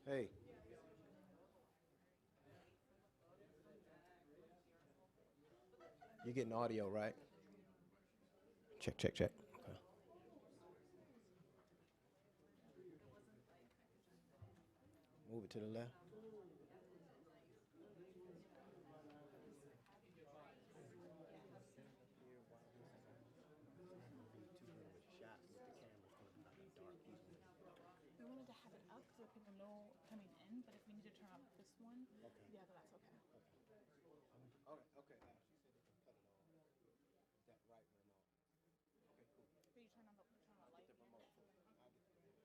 Hey, you're getting audio, right? Check, check, check. Okay. Move it to the left. We wanted to have it up so that people know coming in, but if we need to turn off this one, yeah, that's okay. Okay, okay. She said they can cut it off. Is that right remote? Okay, cool.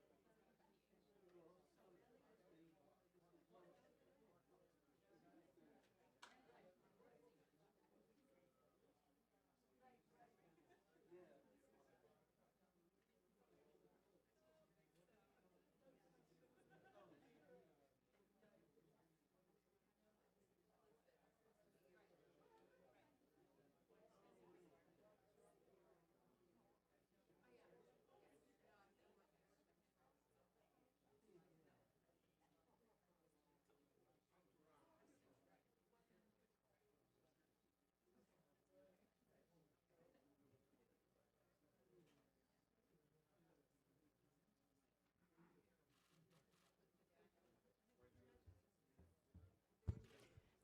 But you turn on the I'll light. get the remote. I'll get the remote.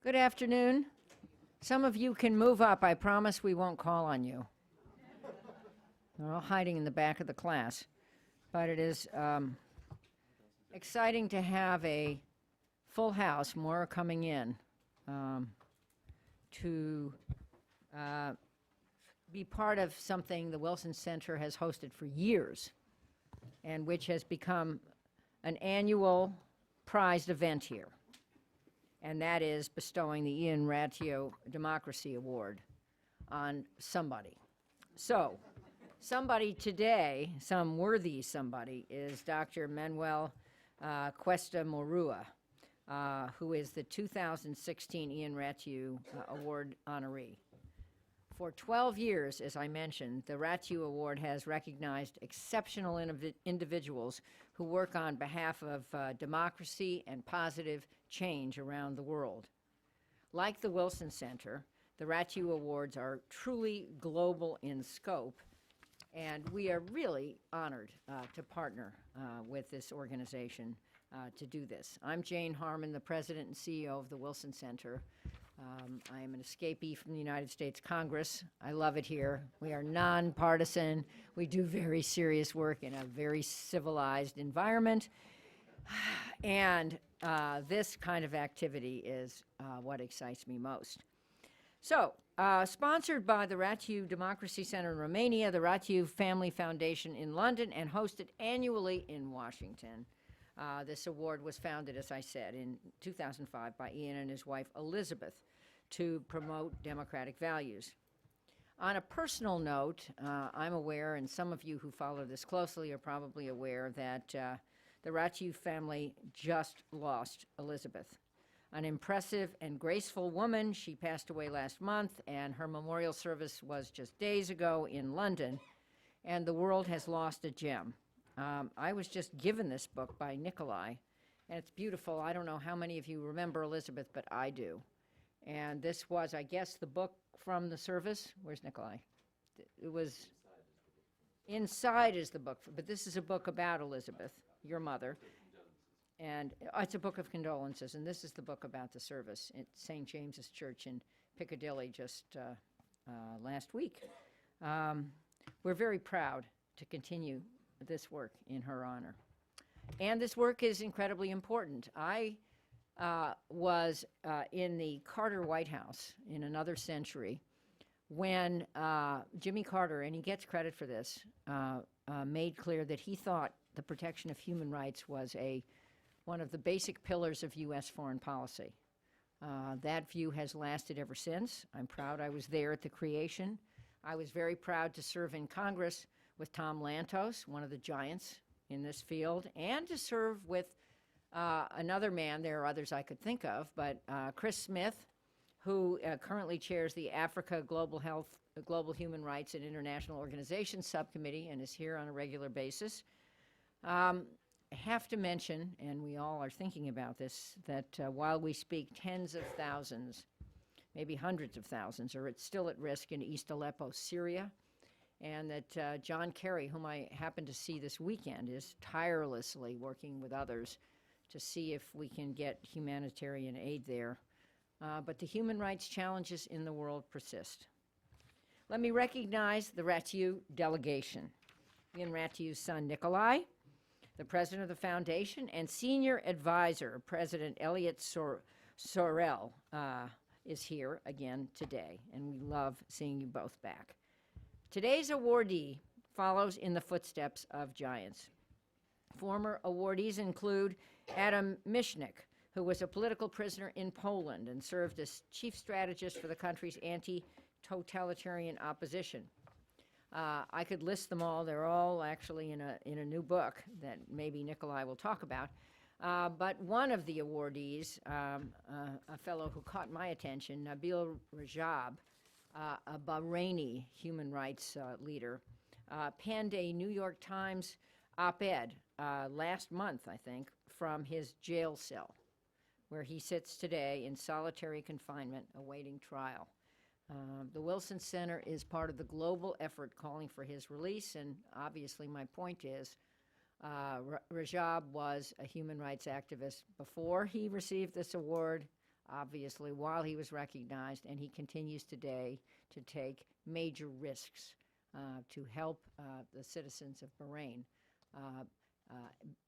Good afternoon. Some of you can move up. I promise we won't call on you. They're all hiding in the back of the class. But it is exciting to have a full house, more are coming in, to be part of something the Wilson Center has hosted for years and which has become an annual prized event here. And that is bestowing the Ian Ratio Democracy Award on somebody. So, somebody today, some worthy somebody, is Dr. Manuel Cuesta Morua, who is the 2016 Ian Ratio Award honoree. For 12 years, as I mentioned, the Ratio Award has recognized exceptional individuals who work on behalf of democracy and positive change around the world. Like the Wilson Center, the Ratio Awards are truly global in scope, and we are really honored to partner with this organization to do this. I'm Jane Harmon, the President and CEO of the Wilson Center. I am an escapee from the United States Congress. I love it here. We are nonpartisan. We do very serious work in a very civilized environment. And this kind of activity is what excites me most. So, sponsored by the Ratio Democracy Center in Romania, the Ratio Family Foundation in London, and hosted annually in Washington. This award was founded, as I said, in 2005 by Ian and his wife Elizabeth to promote democratic values. On a personal note, I'm aware, and some of you who follow this closely are probably aware, that the Ratio family just lost Elizabeth. An impressive and graceful woman. She passed away last month, and her memorial service was just days ago in London, and the world has lost a gem. I was just given this book by Nikolai, and it's beautiful. I don't know how many of you remember Elizabeth, but I do. And this was, I guess, the book from the service. Where's Nikolai? It was inside is the book, but this is a book about Elizabeth, your mother. And it's a book of condolences, and this is the book about the service at St. James's Church in Piccadilly just last week. We're very proud to continue this work in her honor. And this work is incredibly important. I was in the Carter White House in another century when Jimmy Carter, and he gets credit for this, made clear that he thought the protection of human rights was one of the basic pillars of U.S. foreign policy. That view has lasted ever since. I'm proud I was there at the creation. I was very proud to serve in Congress with Tom Lantos, one of the giants in this field, and to serve with another man, there are others I could think of, but Chris Smith, who currently chairs the Africa Global Health, Global Human Rights and International Organizations Subcommittee and is here on a regular basis. have to mention, and we all are thinking about this, that while we speak, tens of thousands, maybe hundreds of thousands, are still at risk in East Aleppo, Syria, and that John Kerry, whom I happened to see this weekend, is tirelessly working with others to see if we can get humanitarian aid there. But the human rights challenges in the world persist. Let me recognize the Ratiou delegation. Ian Ratiou's son, Nikolai, the president of the foundation, and senior advisor, President Elliot Sorel, is here again today, and we love seeing you both back. Today's awardee follows in the footsteps of giants. Former awardees include Adam Michnik, who was a political prisoner in Poland and served as chief strategist for the country's anti-totalitarian opposition. I could list them all. They're all actually in a new book that maybe Nikolai will talk about. But one of the awardees, a fellow who caught my attention, Nabil Rajab, a Bahraini human rights leader, penned a New York Times op-ed last month, I think, from his jail cell, where he sits today in solitary confinement awaiting trial. The Wilson Center is part of the global effort calling for his release, and obviously my point is Rajab was a human rights activist before he received this award, obviously while he was recognized, and he continues today to take major risks to help the citizens of Bahrain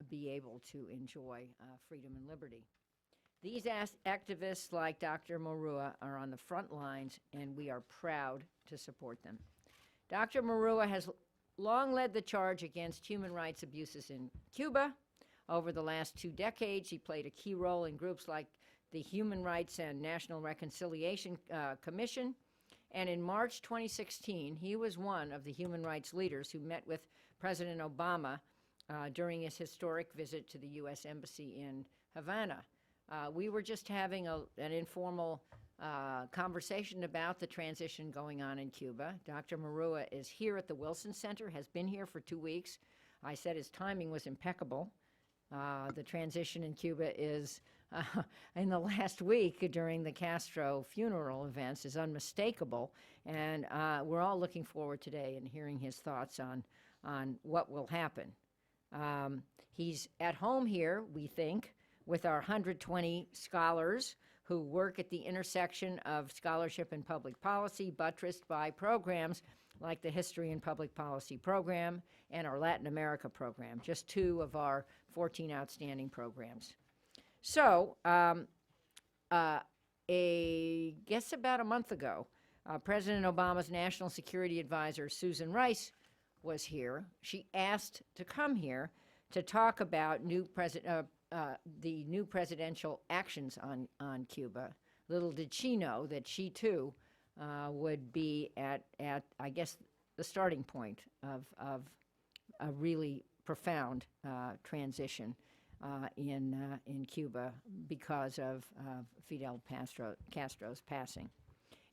be able to enjoy freedom and liberty. These activists, like Dr. Murua, are on the front lines, and we are proud to support them. Dr. Murua has long led the charge against human rights abuses in Cuba. Over the last 2 decades, he played a key role in groups like the Human Rights and National Reconciliation Commission, and in March 2016, he was one of the human rights leaders who met with President Obama during his historic visit to the U.S. Embassy in Havana. We were just having an informal conversation about the transition going on in Cuba. Dr. Murua is here at the Wilson Center, has been here for 2 weeks. I said his timing was impeccable. The transition in Cuba is, in the last week during the Castro funeral events, is unmistakable. And we're all looking forward today and hearing his thoughts on what will happen. He's at home here, we think, with our 120 scholars who work at the intersection of scholarship and public policy, buttressed by programs like the History and Public Policy program and our Latin America program, just 2 of our 14 outstanding programs. So, guess about a month ago, President Obama's National Security Advisor, Susan Rice, was here. She asked to come here to talk about the new presidential actions on Cuba. Little did she know that she too would be at I guess the starting point of a really profound transition in Cuba because of Fidel Castro's passing.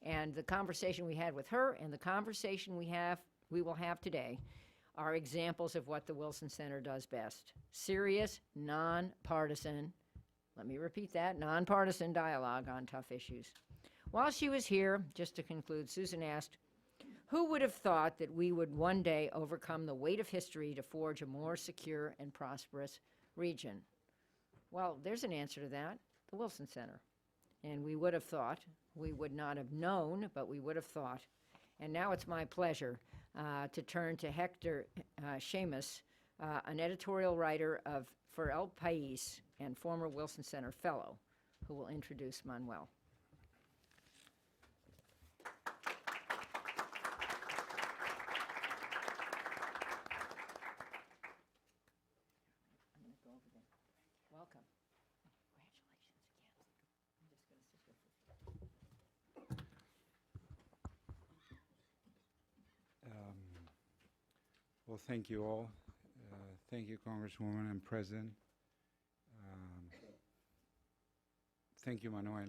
And the conversation we had with her and the conversation we will have today are examples of what the Wilson Center does best. Serious, nonpartisan, let me repeat that, nonpartisan dialogue on tough issues. While she was here, just to conclude, Susan asked, who would have thought that we would one day overcome the weight of history to forge a more secure and prosperous region? Well, there's an answer to that, the Wilson Center. And we would have thought, we would not have known, but we would have thought. And now it's my pleasure to turn to Hector Seamus, an editorial writer for El País and former Wilson Center fellow, who will introduce Manuel. I'm going to go over there. Welcome. Congratulations again. I'm just going to sit here for Well, thank you all. Thank you, Congresswoman and President. Thank you, Manuel,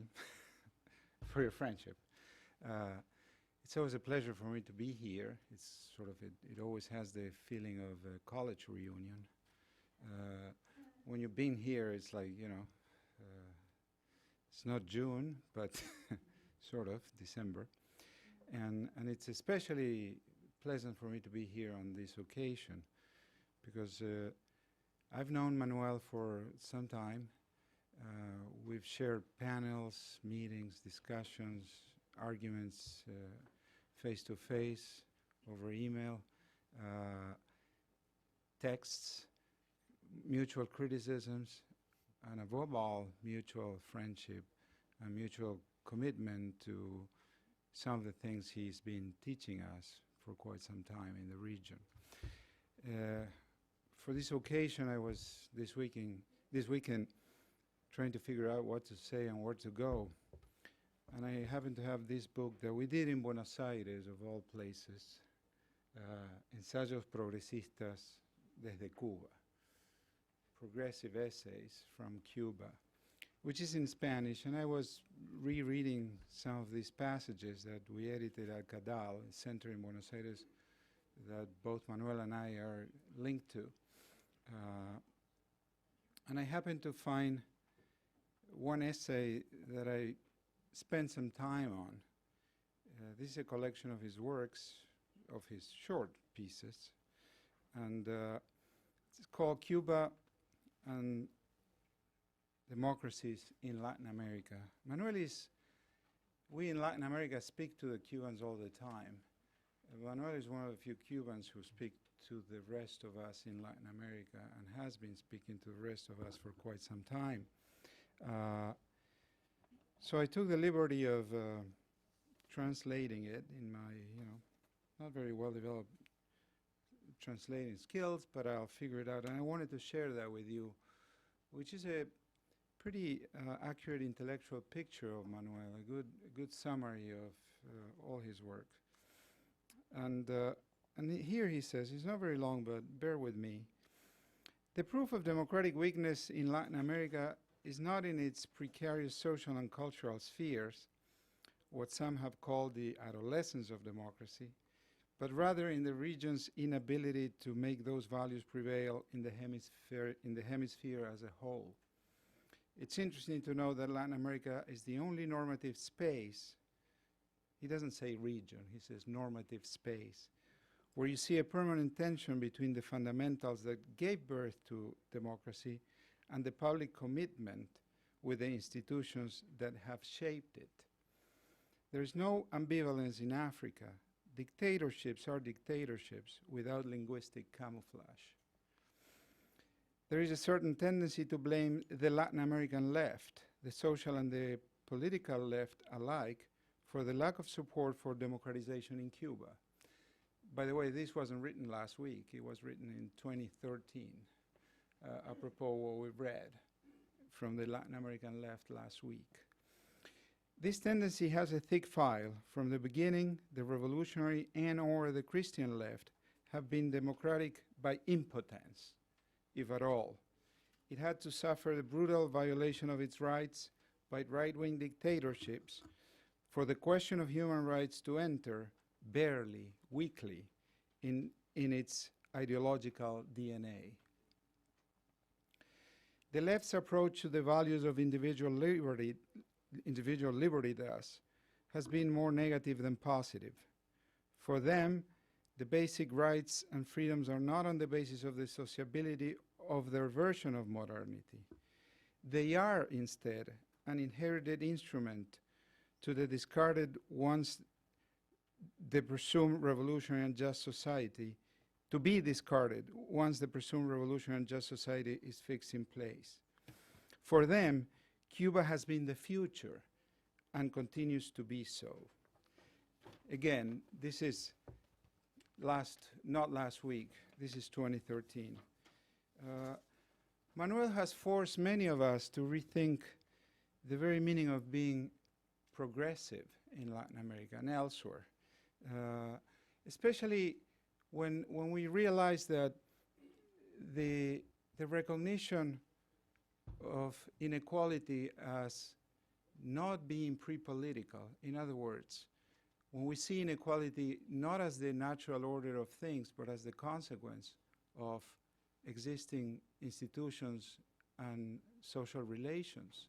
for your friendship. It's always a pleasure for me to be here. It's sort of, it always has the feeling of a college reunion. when you've been here, it's like, it's not June, but sort of December. And it's especially pleasant for me to be here on this occasion because I've known Manuel for some time. We've shared panels, meetings, discussions, arguments, face-to-face, over email, texts, mutual criticisms, and above all, mutual friendship and mutual commitment to some of the things he's been teaching us for quite some time in the region. For this occasion, I was this weekend trying to figure out what to say and where to go. And I happen to have this book that we did in Buenos Aires, of all places, Ensayos Progresistas desde Cuba, Progressive Essays from Cuba, which is in Spanish. And I was rereading some of these passages that we edited at CADAL, a center in Buenos Aires that both Manuel and I are linked to. And I happened to find one essay that I spent some time on. This is a collection of his works, of his short pieces, and it's called Cuba and Democracies in Latin America. We in Latin America speak to the Cubans all the time. Manuel is one of the few Cubans who speak to the rest of us in Latin America and has been speaking to the rest of us for quite some time. So I took the liberty of translating it in my, not very well-developed translating skills, but I'll figure it out. And I wanted to share that with you, which is a pretty accurate intellectual picture of Manuel, a good summary of all his work. And here he says, it's not very long, but bear with me. The proof of democratic weakness in Latin America is not in its precarious social and cultural spheres, what some have called the adolescence of democracy, but rather in the region's inability to make those values prevail in the hemisphere as a whole. It's interesting to know that Latin America is the only normative space, he doesn't say region, he says normative space, where you see a permanent tension between the fundamentals that gave birth to democracy and the public commitment with the institutions that have shaped it. There is no ambivalence in Africa. Dictatorships are dictatorships without linguistic camouflage. There is a certain tendency to blame the Latin American left, the social and the political left alike, for the lack of support for democratization in Cuba. By the way, this wasn't written last week. It was written in 2013. Apropos what we've read from the Latin American left last week. This tendency has a thick file. From the beginning, the revolutionary and/or the Christian left have been democratic by impotence, if at all. It had to suffer the brutal violation of its rights by right-wing dictatorships for the question of human rights to enter, barely, weakly, in its ideological DNA. The left's approach to the values of individual liberty thus has been more negative than positive. For them, the basic rights and freedoms are not on the basis of the sociability of their version of modernity. They are instead an inherited instrument to the discarded once the presumed revolutionary and just society, to be discarded once the presumed revolutionary and just society is fixed in place. For them, Cuba has been the future and continues to be so. Again, this is not last week, this is 2013. Manuel has forced many of us to rethink the very meaning of being progressive in Latin America and elsewhere, especially when we realize that the recognition of inequality as not being pre-political, in other words, when we see inequality not as the natural order of things, but as the consequence of existing institutions and social relations.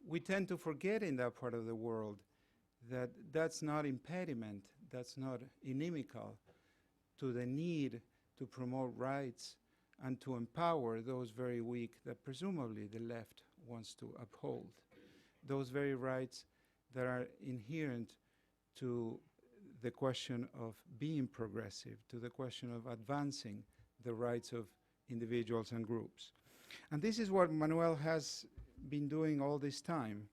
We tend to forget in that part of the world that that's not impediment, that's not inimical to the need to promote rights and to empower those very weak that presumably the left wants to uphold. Those very rights that are inherent to the question of being progressive, to the question of advancing the rights of individuals and groups. And this is what Manuel has been doing all this time,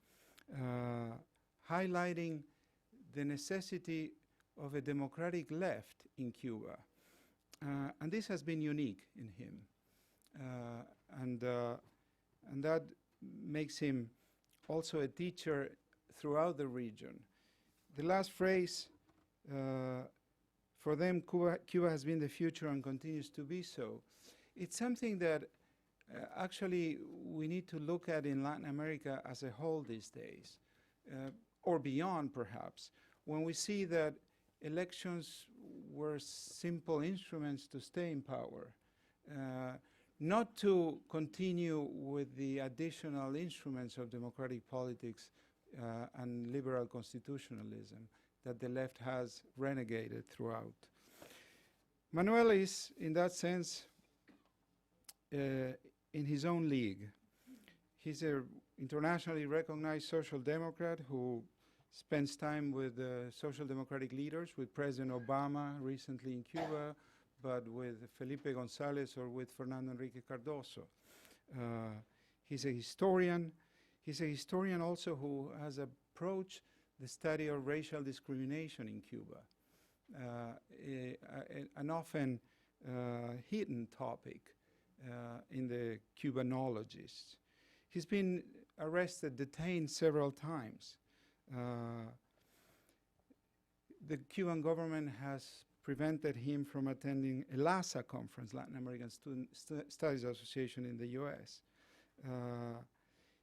highlighting the necessity of a democratic left in Cuba. And this has been unique in him. And that makes him also a teacher throughout the region. The last phrase, for them, Cuba has been the future and continues to be so. It's something that actually we need to look at in Latin America as a whole these days, or beyond perhaps, when we see that elections were simple instruments to stay in power, not to continue with the additional instruments of democratic politics and liberal constitutionalism that the left has renegated throughout. Manuel is, in that sense, in his own league. He's an internationally recognized social democrat who spends time with social democratic leaders, with President Obama recently in Cuba, but with Felipe Gonzalez or with Fernando Enrique Cardoso. He's a historian. He's a historian also who has approached the study of racial discrimination in Cuba, an often hidden topic in the Cubanologists. He's been arrested, detained several times. The Cuban government has prevented him from attending a LASA conference, Latin American Student Studies Association in the US.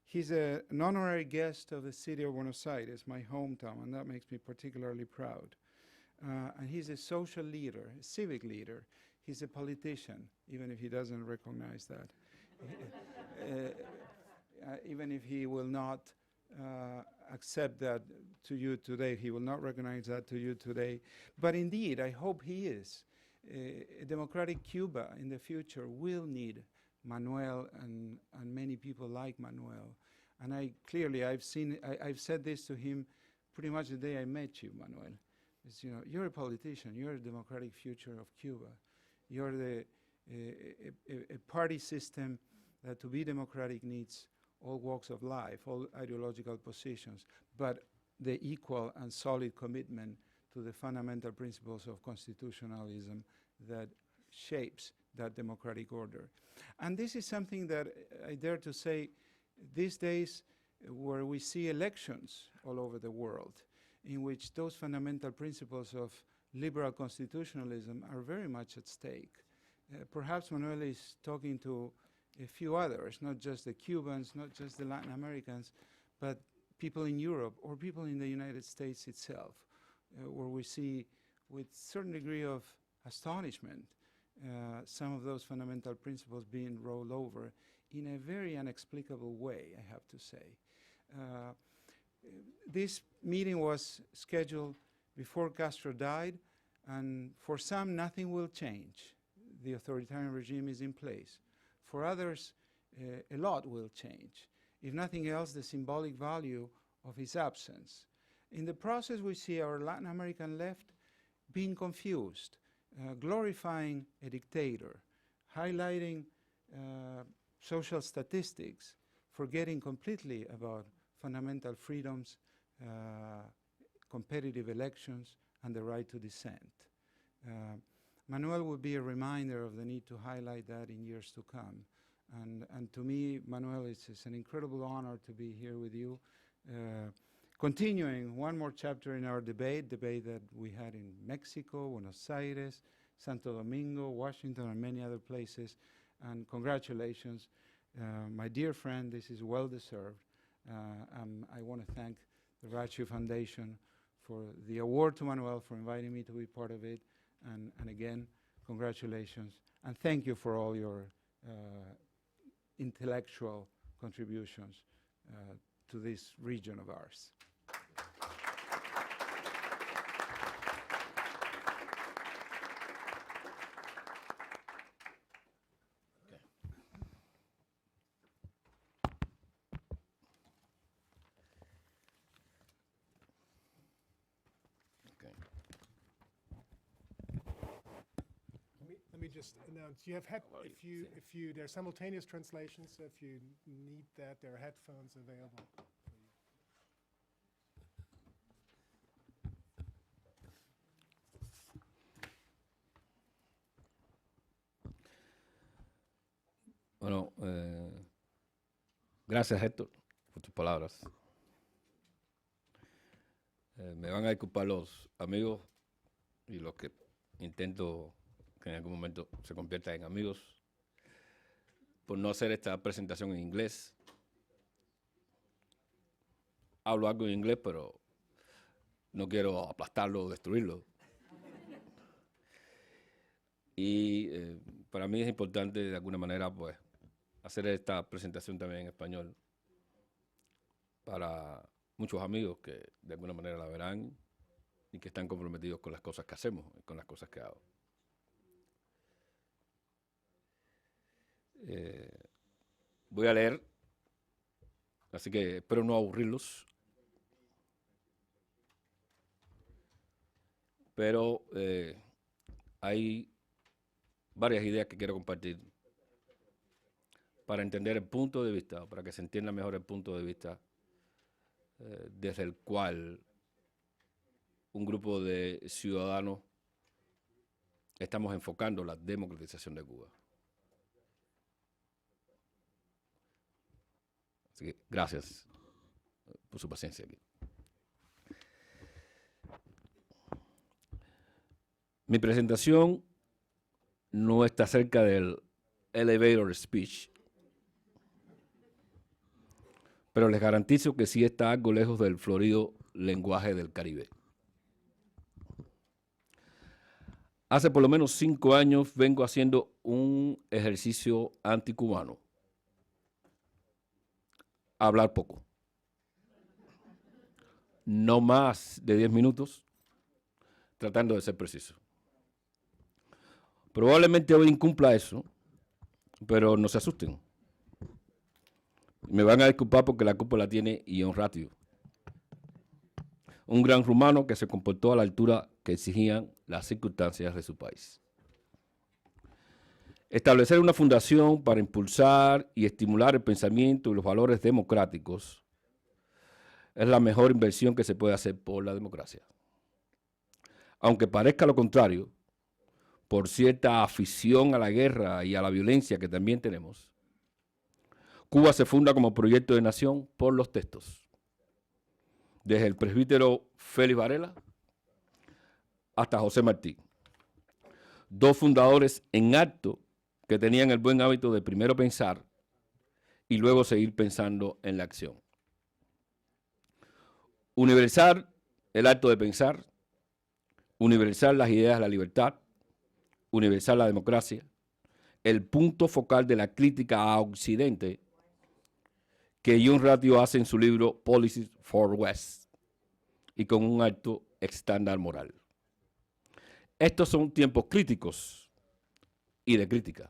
He's an honorary guest of the city of Buenos Aires, my hometown, and that makes me particularly proud. And he's a social leader, a civic leader. He's a politician, even if he doesn't recognize that. Even if he will not accept that to you today, he will not recognize that to you today. But indeed, I hope he is. A democratic Cuba in the future will need Manuel and many people like Manuel. And I've said this to him pretty much the day I met you, Manuel. It's, you know, you're a politician, you're a democratic future of Cuba. You're a party system that to be democratic needs all walks of life, all ideological positions, but the equal and solid commitment to the fundamental principles of constitutionalism that shapes that democratic order. And this is something that I dare to say these days where we see elections all over the world in which those fundamental principles of liberal constitutionalism are very much at stake. Perhaps Manuel is talking to a few others, not just the Cubans, not just the Latin Americans, but people in Europe or people in the United States itself, where we see with certain degree of astonishment some of those fundamental principles being rolled over in a very inexplicable way, I have to say. This meeting was scheduled before Castro died, and for some, nothing will change. The authoritarian regime is in place. For others, a lot will change. If nothing else, the symbolic value of his absence. In the process, we see our Latin American left being confused, glorifying a dictator, highlighting social statistics, forgetting completely about fundamental freedoms, competitive elections, and the right to dissent. Manuel will be a reminder of the need to highlight that in years to come. And to me, Manuel, it's an incredible honor to be here with you, continuing one more chapter in our debate that we had in Mexico, Buenos Aires, Santo Domingo, Washington, and many other places. And congratulations. My dear friend, this is well-deserved. I want to thank the Ratio Foundation for the award to Manuel for inviting me to be part of it. And again, congratulations. And thank you for all your intellectual contributions to this region of ours. Let me just announce, you have if you, there are simultaneous translations, so if you need that, there are headphones available. Bueno, gracias Héctor por tus palabras. Me van a disculpar los amigos y los que intento que en algún momento se conviertan en amigos por no hacer esta presentación en inglés. Hablo algo en inglés, pero no quiero aplastarlo o destruirlo. Y para mí es importante de alguna manera pues hacer esta presentación también en español para muchos amigos que de alguna manera la verán y que están comprometidos con las cosas que hacemos y con las cosas que hago. Voy a leer, así que espero no aburrirlos, pero hay varias ideas que quiero compartir para entender el punto de vista, para que se entienda mejor el punto de vista desde el cual un grupo de ciudadanos estamos enfocando la democratización de Cuba. Así que gracias por su paciencia aquí. Mi presentación no está cerca del elevator speech, pero les garantizo que sí está algo lejos del florido lenguaje del Caribe. Hace por lo menos 5 años vengo haciendo un ejercicio anticubano. Hablar poco. No más de 10 minutos, tratando de ser preciso. Probablemente hoy incumpla eso, pero no se asusten. Me van a disculpar porque la culpa la tiene Ion Ratio, un gran rumano que se comportó a la altura que exigían las circunstancias de su país. Establecer una fundación para impulsar y estimular el pensamiento y los valores democráticos es la mejor inversión que se puede hacer por la democracia. Aunque parezca lo contrario, por cierta afición a la guerra y a la violencia que también tenemos, Cuba se funda como proyecto de nación por los textos. Desde el presbítero Félix Varela hasta José Martí, dos fundadores en acto que tenían el buen hábito de primero pensar y luego seguir pensando en la acción. Universal el acto de pensar, universal las ideas de la libertad, universal la democracia, el punto focal de la crítica a Occidente que Ion Ratio hace en su libro Policies for West y con un alto estándar moral. Estos son tiempos críticos y de crítica.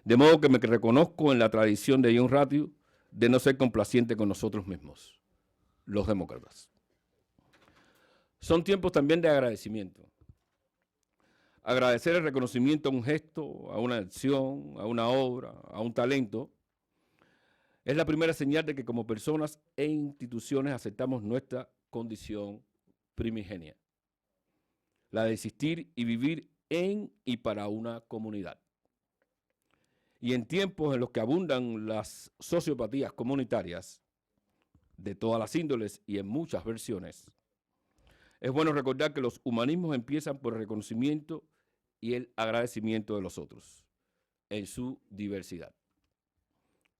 De modo que me reconozco en la tradición de Ion Ratio de no ser complaciente con nosotros mismos, los demócratas. Son tiempos también de agradecimiento. Agradecer el reconocimiento a un gesto, a una acción, a una obra, a un talento, es la primera señal de que como personas e instituciones aceptamos nuestra condición primigenia, la de existir y vivir en y para una comunidad. Y en tiempos en los que abundan las sociopatías comunitarias, de todas las índoles y en muchas versiones, es bueno recordar que los humanismos empiezan por el reconocimiento y el agradecimiento de los otros, en su diversidad.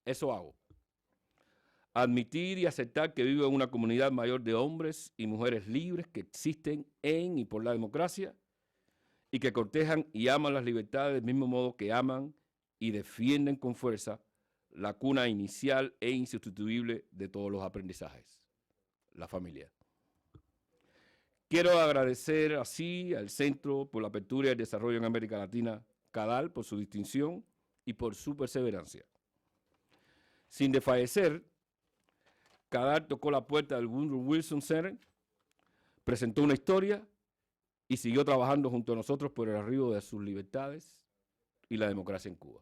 Eso hago. Admitir y aceptar que vivo en una comunidad mayor de hombres y mujeres libres que existen en y por la democracia y que cortejan y aman las libertades del mismo modo que aman y defienden con fuerza la cuna inicial e insustituible de todos los aprendizajes, la familia. Quiero agradecer así al Centro por la Apertura y el Desarrollo en América Latina, CADAL, por su distinción y por su perseverancia. Sin desfallecer, CADAL tocó la puerta del Woodrow Wilson Center, presentó una historia y siguió trabajando junto a nosotros por el arribo de sus libertades y la democracia en Cuba,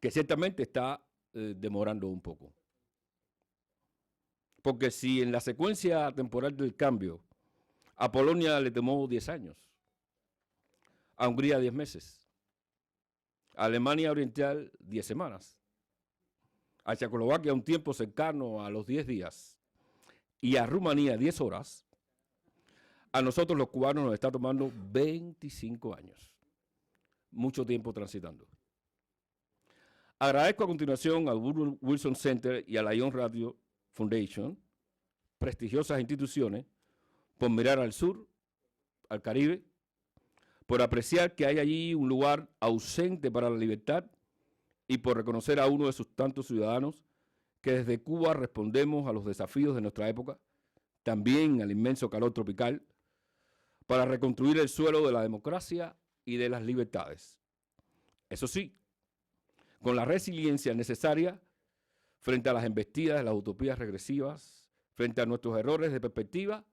que ciertamente está demorando un poco. Porque si en la secuencia temporal del cambio a Polonia le tomó 10 años, a Hungría 10 meses, a Alemania Oriental 10 semanas, a Checoslovaquia un tiempo cercano a los 10 días y a Rumanía 10 horas, a nosotros los cubanos nos está tomando 25 años. Mucho tiempo transitando. Agradezco a continuación al Woodrow Wilson Center y a la Ion Radio Foundation, prestigiosas instituciones, por mirar al sur, al Caribe, por apreciar que hay allí un lugar ausente para la libertad y por reconocer a uno de sus tantos ciudadanos que desde Cuba respondemos a los desafíos de nuestra época, también al inmenso calor tropical, para reconstruir el suelo de la democracia y de las libertades. Eso sí, con la resiliencia necesaria frente a las embestidas de las utopías regresivas, frente a nuestros errores de perspectiva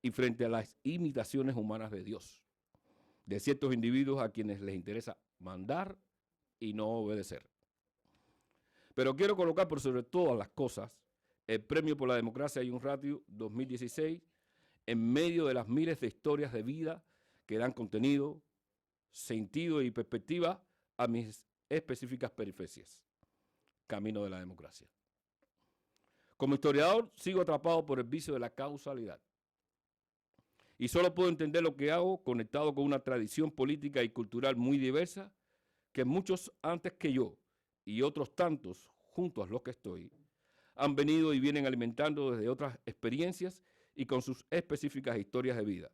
y frente a las imitaciones humanas de Dios, de ciertos individuos a quienes les interesa mandar y no obedecer. Pero quiero colocar por sobre todas las cosas el Premio por la Democracia Ion Radio 2016 en medio de las miles de historias de vida que dan contenido, sentido y perspectiva a mis específicas peripecias. Camino de la democracia. Como historiador, sigo atrapado por el vicio de la causalidad. Y solo puedo entender lo que hago conectado con una tradición política y cultural muy diversa que muchos antes que yo y otros tantos juntos a los que estoy han venido y vienen alimentando desde otras experiencias y con sus específicas historias de vida,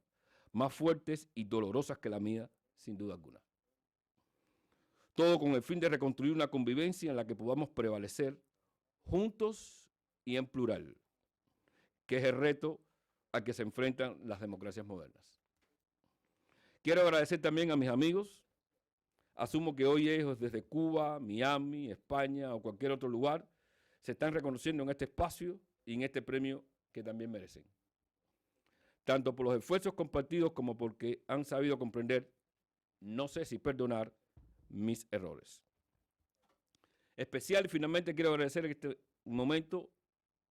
más fuertes y dolorosas que la mía, sin duda alguna. Todo con el fin de reconstruir una convivencia en la que podamos prevalecer juntos y en plural, que es el reto a que se enfrentan las democracias modernas. Quiero agradecer también a mis amigos. Asumo que hoy ellos desde Cuba, Miami, España o cualquier otro lugar se están reconociendo en este espacio y en este premio que también merecen. Tanto por los esfuerzos compartidos como porque han sabido comprender, no sé si perdonar, mis errores. Especial y finalmente quiero agradecer en este momento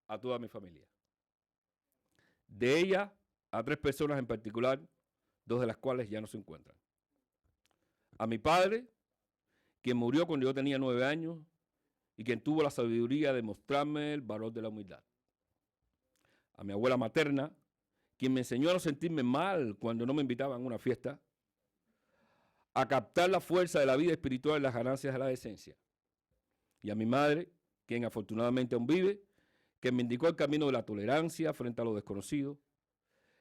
a toda mi familia. De ella a 3 personas en particular, 2 de las cuales ya no se encuentran. A mi padre, quien murió cuando yo tenía 9 años y quien tuvo la sabiduría de mostrarme el valor de la humildad. A mi abuela materna, quien me enseñó a no sentirme mal cuando no me invitaban a una fiesta, a captar la fuerza de la vida espiritual y las ganancias de la decencia. Y a mi madre, quien afortunadamente aún vive, que me indicó el camino de la tolerancia frente a lo desconocido,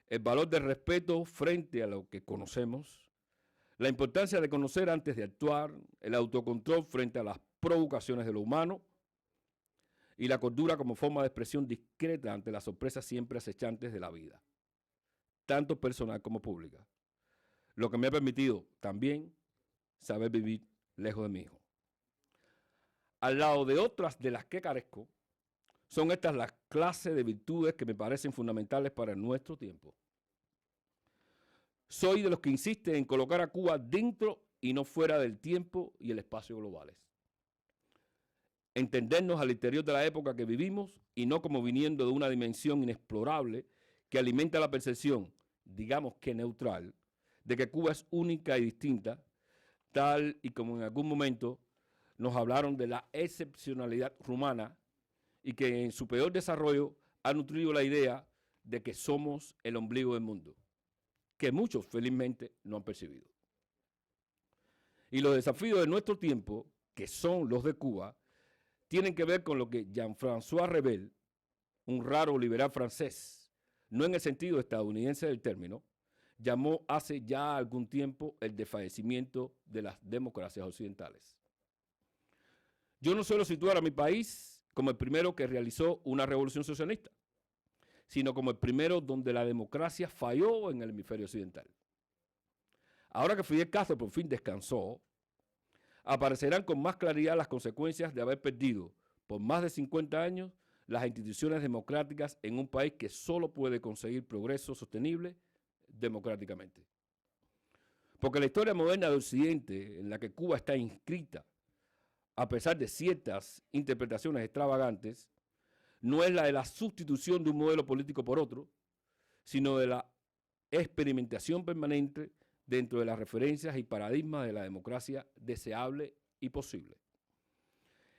el valor del respeto frente a lo que conocemos, la importancia de conocer antes de actuar, el autocontrol frente a las provocaciones de lo humano y la cordura como forma de expresión discreta ante las sorpresas siempre acechantes de la vida, tanto personal como pública, lo que me ha permitido también saber vivir lejos de mi hijo. Al lado de otras de las que carezco, son estas las clases de virtudes que me parecen fundamentales para nuestro tiempo. Soy de los que insisten en colocar a Cuba dentro y no fuera del tiempo y el espacio globales. Entendernos al interior de la época que vivimos y no como viniendo de una dimensión inexplorable que alimenta la percepción, digamos que neutral, de que Cuba es única y distinta, tal y como en algún momento nos hablaron de la excepcionalidad rumana y que en su peor desarrollo ha nutrido la idea de que somos el ombligo del mundo, que muchos felizmente no han percibido. Y los desafíos de nuestro tiempo, que son los de Cuba, tienen que ver con lo que Jean-François Revel, un raro liberal francés, no en el sentido estadounidense del término, llamó hace ya algún tiempo el desfallecimiento de las democracias occidentales. Yo no suelo situar a mi país como el primero que realizó una revolución socialista, sino como el primero donde la democracia falló en el hemisferio occidental. Ahora que Fidel Castro por fin descansó, aparecerán con más claridad las consecuencias de haber perdido por más de 50 años las instituciones democráticas en un país que solo puede conseguir progreso sostenible democráticamente. Porque la historia moderna de Occidente, en la que Cuba está inscrita, a pesar de ciertas interpretaciones extravagantes, no es la de la sustitución de un modelo político por otro, sino de la experimentación permanente dentro de las referencias y paradigmas de la democracia deseable y posible.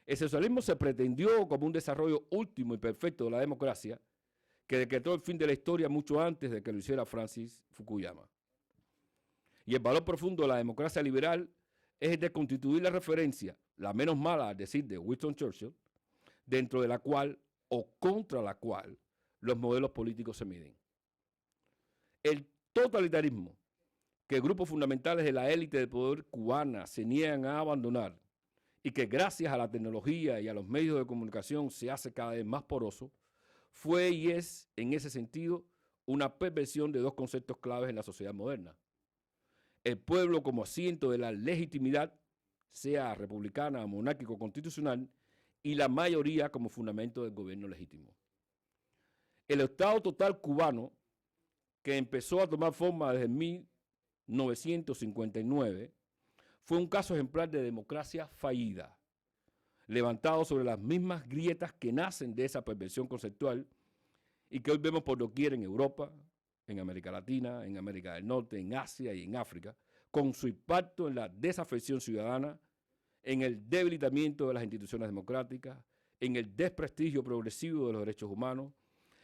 El socialismo se pretendió como un desarrollo último y perfecto de la democracia que decretó el fin de la historia mucho antes de que lo hiciera Francis Fukuyama. Y el valor profundo de la democracia liberal es el de constituir la referencia, la menos mala, al decir de Winston Churchill, dentro de la cual o contra la cual los modelos políticos se miden. El totalitarismo que grupos fundamentales de la élite del poder cubana se niegan a abandonar y que gracias a la tecnología y a los medios de comunicación se hace cada vez más poroso, fue y es, en ese sentido, una perversión de dos conceptos claves en la sociedad moderna. El pueblo como asiento de la legitimidad, sea republicana, monárquico, constitucional, y la mayoría como fundamento del gobierno legítimo. El Estado total cubano, que empezó a tomar forma desde 1959, fue un caso ejemplar de democracia fallida, levantado sobre las mismas grietas que nacen de esa perversión conceptual y que hoy vemos por doquier en Europa, en América Latina, en América del Norte, en Asia y en África, con su impacto en la desafección ciudadana, en el debilitamiento de las instituciones democráticas, en el desprestigio progresivo de los derechos humanos,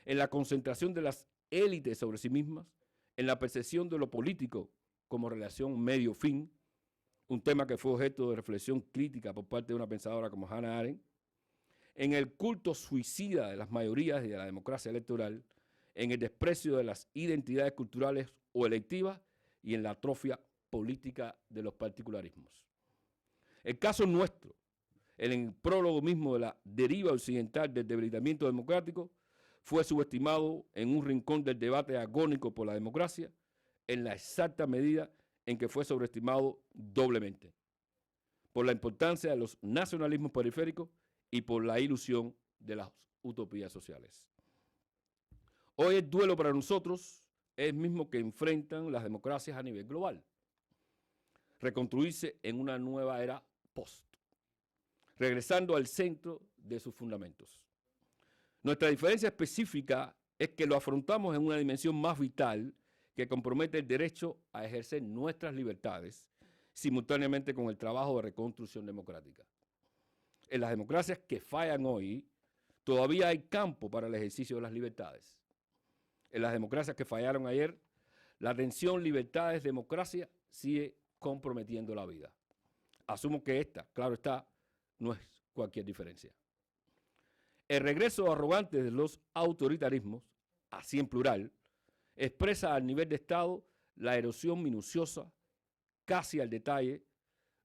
en la concentración de las élites sobre sí mismas, en la percepción de lo político como relación medio-fin, un tema que fue objeto de reflexión crítica por parte de una pensadora como Hannah Arendt, en el culto suicida de las mayorías y de la democracia electoral, en el desprecio de las identidades culturales o electivas y en la atrofia política de los particularismos. El caso nuestro, en el prólogo mismo de la deriva occidental del debilitamiento democrático, fue subestimado en un rincón del debate agónico por la democracia, en la exacta medida en que fue sobreestimado doblemente, por la importancia de los nacionalismos periféricos y por la ilusión de las utopías sociales. Hoy el duelo para nosotros es el mismo que enfrentan las democracias a nivel global. Reconstruirse en una nueva era post, regresando al centro de sus fundamentos. Nuestra diferencia específica es que lo afrontamos en una dimensión más vital que compromete el derecho a ejercer nuestras libertades simultáneamente con el trabajo de reconstrucción democrática. En las democracias que fallan hoy, todavía hay campo para el ejercicio de las libertades. En las democracias que fallaron ayer, la tensión libertades-democracia sigue comprometiendo la vida. Asumo que esta, claro está, no es cualquier diferencia. El regreso arrogante de los autoritarismos, así en plural, expresa al nivel de Estado la erosión minuciosa, casi al detalle,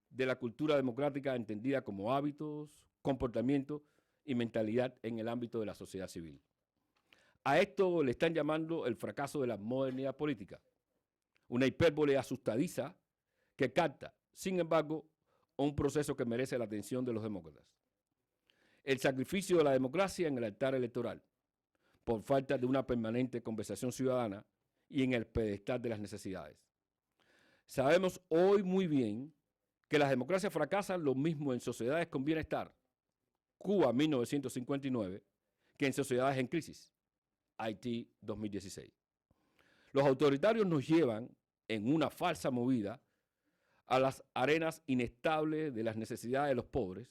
de la cultura democrática entendida como hábitos, comportamiento y mentalidad en el ámbito de la sociedad civil. A esto le están llamando el fracaso de la modernidad política, una hipérbole asustadiza que capta, sin embargo, un proceso que merece la atención de los demócratas. El sacrificio de la democracia en el altar electoral, por falta de una permanente conversación ciudadana y en el pedestal de las necesidades. Sabemos hoy muy bien que las democracias fracasan lo mismo en sociedades con bienestar, Cuba 1959, que en sociedades en crisis, Haití 2016. Los autoritarios nos llevan en una falsa movida a las arenas inestables de las necesidades de los pobres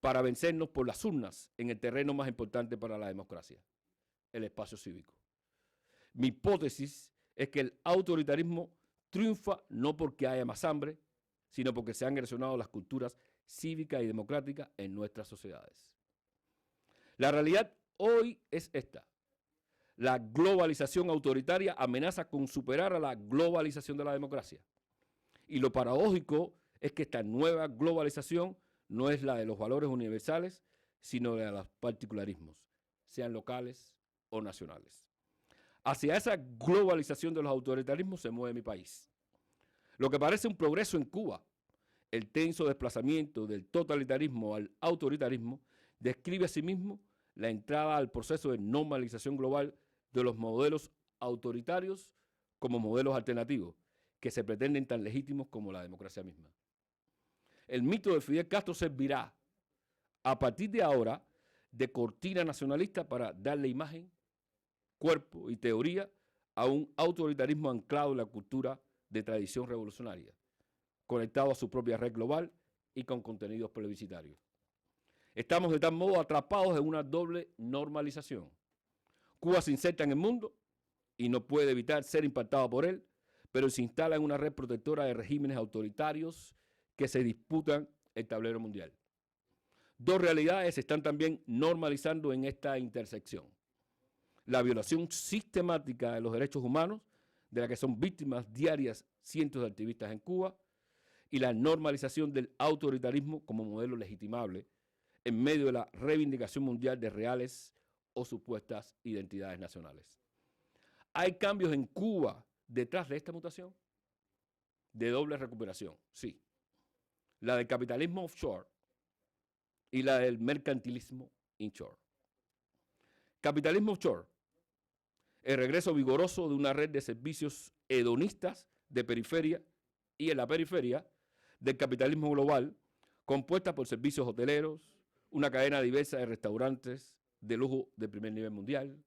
para vencernos por las urnas en el terreno más importante para la democracia, el espacio cívico. Mi hipótesis es que el autoritarismo triunfa no porque haya más hambre, sino porque se han erosionado las culturas cívicas y democráticas en nuestras sociedades. La realidad hoy es esta. La globalización autoritaria amenaza con superar a la globalización de la democracia. Y lo paradójico es que esta nueva globalización no es la de los valores universales, sino la de los particularismos, sean locales o nacionales. Hacia esa globalización de los autoritarismos se mueve mi país. Lo que parece un progreso en Cuba, el tenso desplazamiento del totalitarismo al autoritarismo, describe asimismo la entrada al proceso de normalización global de los modelos autoritarios como modelos alternativos, que se pretenden tan legítimos como la democracia misma. El mito de Fidel Castro servirá, a partir de ahora, de cortina nacionalista para darle imagen, cuerpo y teoría a un autoritarismo anclado en la cultura de tradición revolucionaria, conectado a su propia red global y con contenidos plebiscitarios. Estamos de tal modo atrapados en una doble normalización. Cuba se inserta en el mundo y no puede evitar ser impactado por él, pero se instala en una red protectora de regímenes autoritarios que se disputan el tablero mundial. Dos realidades se están también normalizando en esta intersección: la violación sistemática de los derechos humanos, de la que son víctimas diarias cientos de activistas en Cuba, y la normalización del autoritarismo como modelo legitimable en medio de la reivindicación mundial de reales o supuestas identidades nacionales. ¿Hay cambios en Cuba detrás de esta mutación? De doble recuperación, sí. La del capitalismo offshore y la del mercantilismo inshore. Capitalismo offshore: el regreso vigoroso de una red de servicios hedonistas de periferia y en la periferia del capitalismo global, compuesta por servicios hoteleros, una cadena diversa de restaurantes de lujo de primer nivel mundial,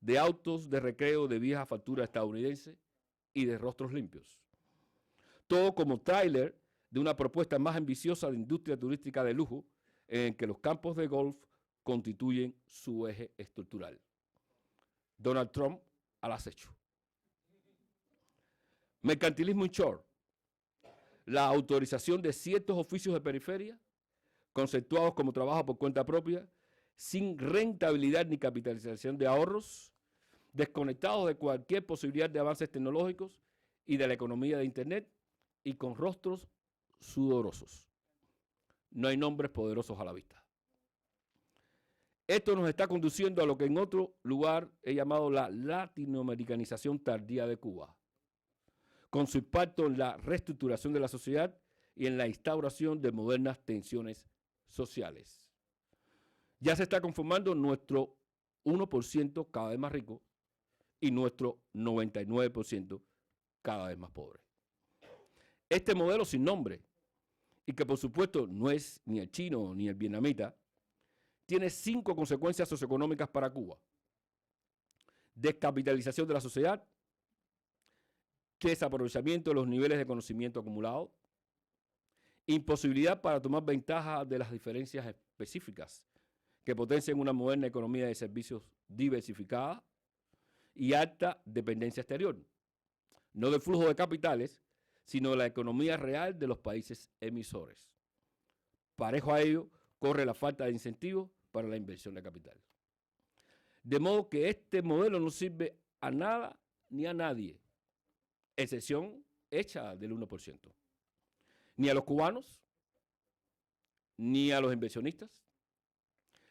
de autos de recreo de vieja factura estadounidense y de rostros limpios. Todo como tráiler de una propuesta más ambiciosa de industria turística de lujo, en que los campos de golf constituyen su eje estructural. Donald Trump al acecho. Mercantilismo inshore: la autorización de ciertos oficios de periferia, conceptuados como trabajo por cuenta propia, sin rentabilidad ni capitalización de ahorros, desconectados de cualquier posibilidad de avances tecnológicos y de la economía de Internet, y con rostros sudorosos. No hay nombres poderosos a la vista. Esto nos está conduciendo a lo que en otro lugar he llamado la latinoamericanización tardía de Cuba, con su impacto en la reestructuración de la sociedad y en la instauración de modernas tensiones sociales. Ya se está conformando nuestro 1% cada vez más rico y nuestro 99% cada vez más pobre. Este modelo sin nombre, y que por supuesto no es ni el chino ni el vietnamita, tiene 5 consecuencias socioeconómicas para Cuba: descapitalización de la sociedad, desaprovechamiento de los niveles de conocimiento acumulados, imposibilidad para tomar ventaja de las diferencias específicas que potencian una moderna economía de servicios diversificada, y alta dependencia exterior, no del flujo de capitales, sino de la economía real de los países emisores. Parejo a ello corre la falta de incentivos para la inversión de capital. De modo que este modelo no sirve a nada ni a nadie, excepción hecha del 1%. Ni a los cubanos, ni a los inversionistas,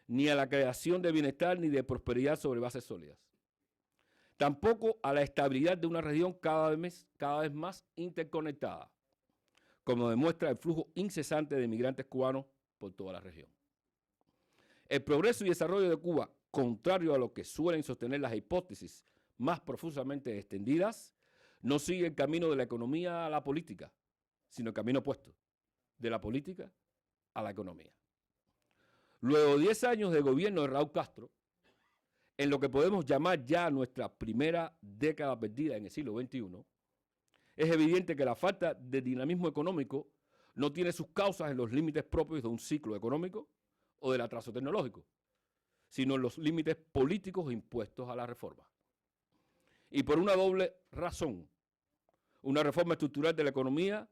ni a la creación de bienestar ni de prosperidad sobre bases sólidas. Tampoco a la estabilidad de una región cada vez más interconectada, como demuestra el flujo incesante de migrantes cubanos por toda la región. El progreso y desarrollo de Cuba, contrario a lo que suelen sostener las hipótesis más profusamente extendidas, no sigue el camino de la economía a la política, sino el camino opuesto, de la política a la economía. Luego de 10 años de gobierno de Raúl Castro, en lo que podemos llamar ya nuestra primera década perdida en el siglo XXI, es evidente que la falta de dinamismo económico no tiene sus causas en los límites propios de un ciclo económico o del atraso tecnológico, sino en los límites políticos impuestos a la reforma. Y por una doble razón: una reforma estructural de la economía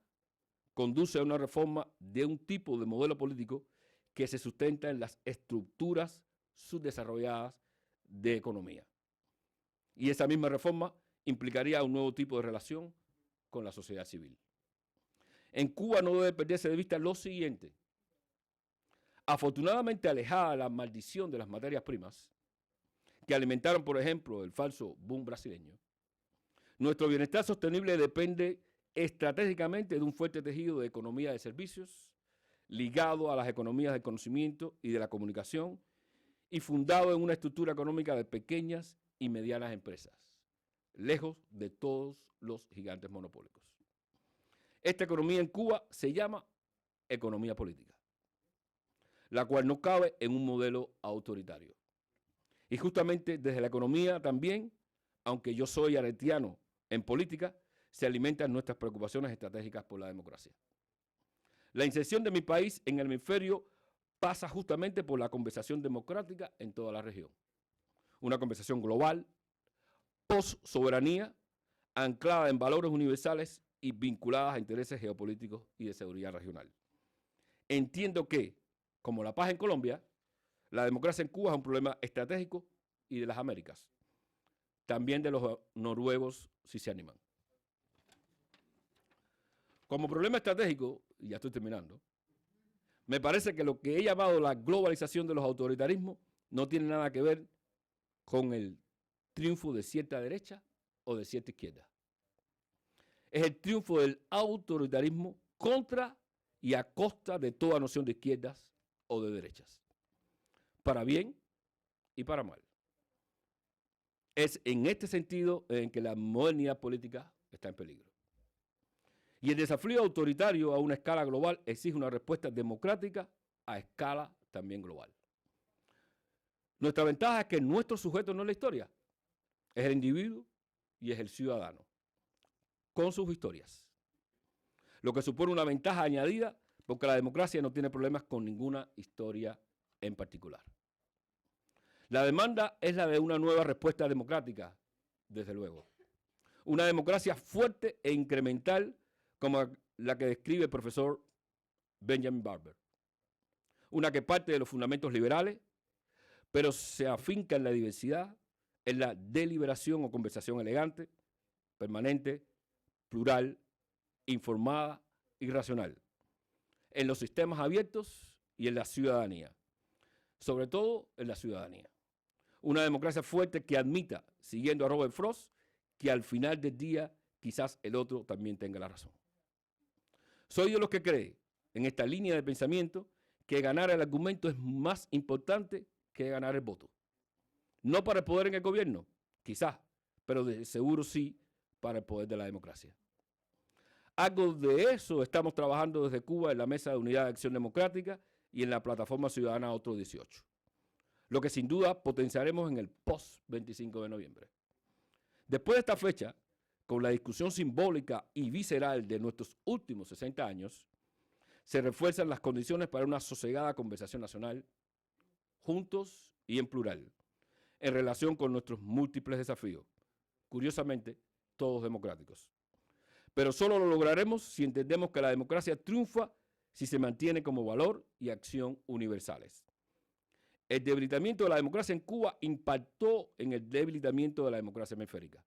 conduce a una reforma de un tipo de modelo político que se sustenta en las estructuras subdesarrolladas de economía. Y esa misma reforma implicaría un nuevo tipo de relación con la sociedad civil. En Cuba no debe perderse de vista lo siguiente: afortunadamente alejada de la maldición de las materias primas, que alimentaron, por ejemplo, el falso boom brasileño, nuestro bienestar sostenible depende estratégicamente de un fuerte tejido de economía de servicios, ligado a las economías del conocimiento y de la comunicación, y fundado en una estructura económica de pequeñas y medianas empresas, lejos de todos los gigantes monopólicos. Esta economía en Cuba se llama economía política, la cual no cabe en un modelo autoritario. Y justamente desde la economía también, aunque yo soy aretiano en política, se alimentan nuestras preocupaciones estratégicas por la democracia. La inserción de mi país en el hemisferio pasa justamente por la conversación democrática en toda la región. Una conversación global, post-soberanía, anclada en valores universales y vinculadas a intereses geopolíticos y de seguridad regional. Entiendo que, como la paz en Colombia, la democracia en Cuba es un problema estratégico y de las Américas. También de los noruegos, si se animan. Como problema estratégico, y ya estoy terminando, me parece que lo que he llamado la globalización de los autoritarismos no tiene nada que ver con el triunfo de cierta derecha o de cierta izquierda. Es el triunfo del autoritarismo contra y a costa de toda noción de izquierdas o de derechas, para bien y para mal. Es en este sentido en que la modernidad política está en peligro. Y el desafío autoritario a una escala global exige una respuesta democrática a escala también global. Nuestra ventaja es que nuestro sujeto no es la historia, es el individuo y es el ciudadano, con sus historias. Lo que supone una ventaja añadida porque la democracia no tiene problemas con ninguna historia en particular. La demanda es la de una nueva respuesta democrática, desde luego. Una democracia fuerte e incremental como la que describe el profesor Benjamin Barber. Una que parte de los fundamentos liberales, pero se afinca en la diversidad, en la deliberación o conversación elegante, permanente, plural, informada y racional, en los sistemas abiertos y en la ciudadanía, sobre todo en la ciudadanía. Una democracia fuerte que admita, siguiendo a Robert Frost, que al final del día quizás el otro también tenga la razón. Soy de los que cree en esta línea de pensamiento que ganar el argumento es más importante que ganar el voto. No para el poder en el gobierno, quizás, pero de seguro sí para el poder de la democracia. Algo de eso estamos trabajando desde Cuba en la Mesa de Unidad de Acción Democrática y en la Plataforma Ciudadana Otro 18. Lo que sin duda potenciaremos en el post-25 de noviembre. Después de esta fecha, con la discusión simbólica y visceral de nuestros últimos 60 años, se refuerzan las condiciones para una sosegada conversación nacional, juntos y en plural, en relación con nuestros múltiples desafíos, curiosamente, todos democráticos. Pero solo lo lograremos si entendemos que la democracia triunfa si se mantiene como valor y acción universales. El debilitamiento de la democracia en Cuba impactó en el debilitamiento de la democracia hemisférica.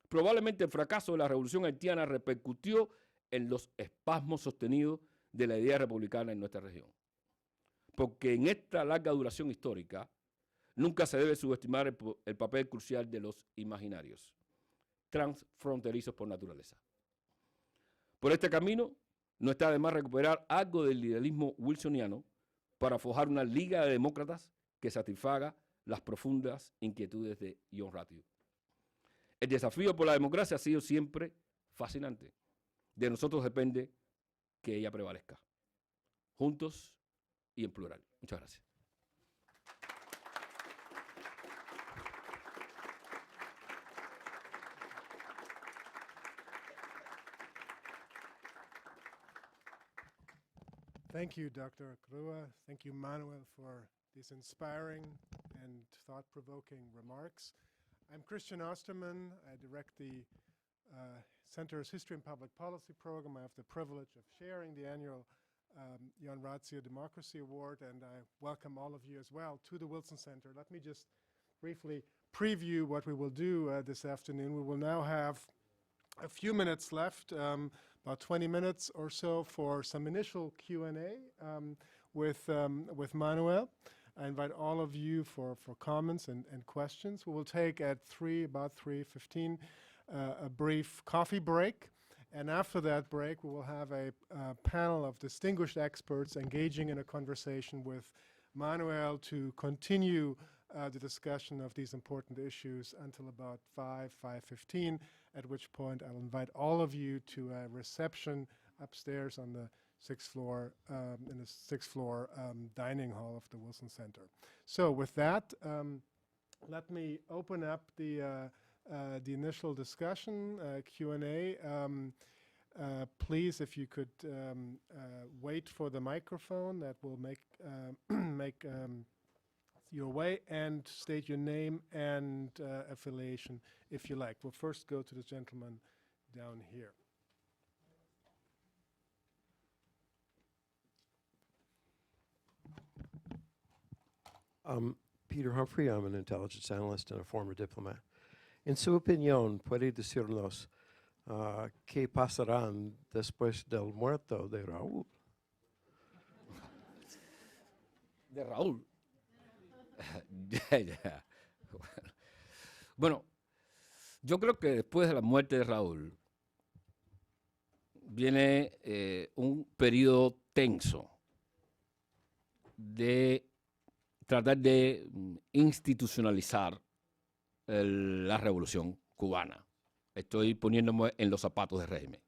Probablemente el fracaso de la revolución haitiana repercutió en los espasmos sostenidos de la idea republicana en nuestra región. Porque en esta larga duración histórica nunca se debe subestimar el papel crucial de los imaginarios, transfronterizos por naturaleza. Por este camino, no está de más recuperar algo del idealismo wilsoniano para forjar una liga de demócratas que satisfaga las profundas inquietudes de John Ratio. El desafío por la democracia ha sido siempre fascinante. De nosotros depende que ella prevalezca, juntos y en plural. Muchas gracias. Thank you, Dr. Grua. Thank you, Manuel, for these inspiring and thought-provoking remarks. I'm Christian Osterman. I direct the Center's History and Public Policy program. I have the privilege of sharing the annual Jan Ratio Democracy Award, and I welcome all of you as well to the Wilson Center. Let me just briefly preview what we will do this afternoon. We will now have a few minutes left, about 20 minutes or so for some initial Q&A. with Manuel. I invite all of you for comments and questions. We will take at about 3:15 a brief coffee break. And after that break, we will have a panel of distinguished experts engaging in a conversation with Manuel to continue the discussion of these important issues until about 5:15, at which point I'll invite all of you to a reception upstairs on the 6th floor, in the 6th floor dining hall of the Wilson Center. So with that, let me open up the initial discussion, Q&A. Please, if you could wait for the microphone, that will make your way, and state your name and affiliation if you like. We'll first go to the gentleman down here. Peter Humphrey, I'm an intelligence analyst and a former diplomat. En su opinión, ¿puede decirnos qué pasarán después del muerto de Raúl? De Raúl. Ya. Bueno, yo creo que después de la muerte de Raúl viene un periodo tenso de tratar de institucionalizar la revolución cubana. Estoy poniéndome en los zapatos del régimen.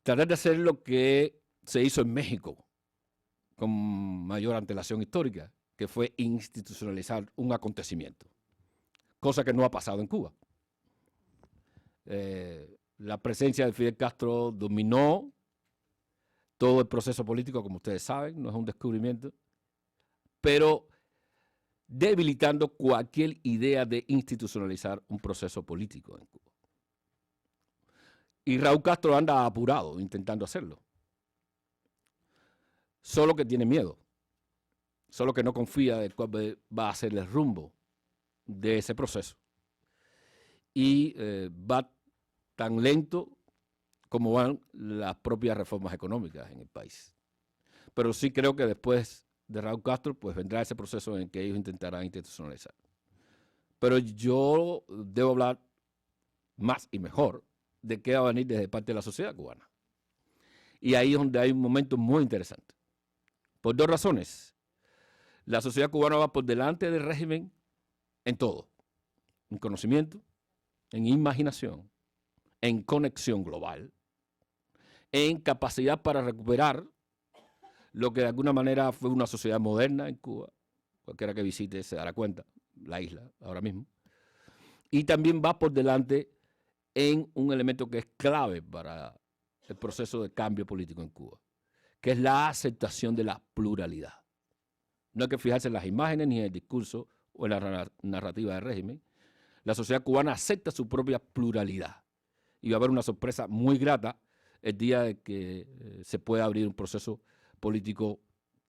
Tratar de hacer lo que se hizo en México con mayor antelación histórica, que fue institucionalizar un acontecimiento, cosa que no ha pasado en Cuba. La presencia de Fidel Castro dominó todo el proceso político, como ustedes saben, no es un descubrimiento, pero debilitando cualquier idea de institucionalizar un proceso político en Cuba. Y Raúl Castro anda apurado intentando hacerlo. Solo que tiene miedo, solo que no confía de cuál va a ser el rumbo de ese proceso. Y va tan lento como van las propias reformas económicas en el país. Pero sí creo que después de Raúl Castro, pues vendrá ese proceso en que ellos intentarán institucionalizar. Pero yo debo hablar más y mejor de qué va a venir desde parte de la sociedad cubana. Y ahí es donde hay un momento muy interesante. Por dos razones. La sociedad cubana va por delante del régimen en todo. En conocimiento, en imaginación, en conexión global, en capacidad para recuperar lo que de alguna manera fue una sociedad moderna en Cuba. Cualquiera que visite se dará cuenta, la isla ahora mismo. Y también va por delante en un elemento que es clave para el proceso de cambio político en Cuba, que es la aceptación de la pluralidad. No hay que fijarse en las imágenes ni en el discurso o en la narrativa del régimen. La sociedad cubana acepta su propia pluralidad. Y va a haber una sorpresa muy grata el día de que se pueda abrir un proceso político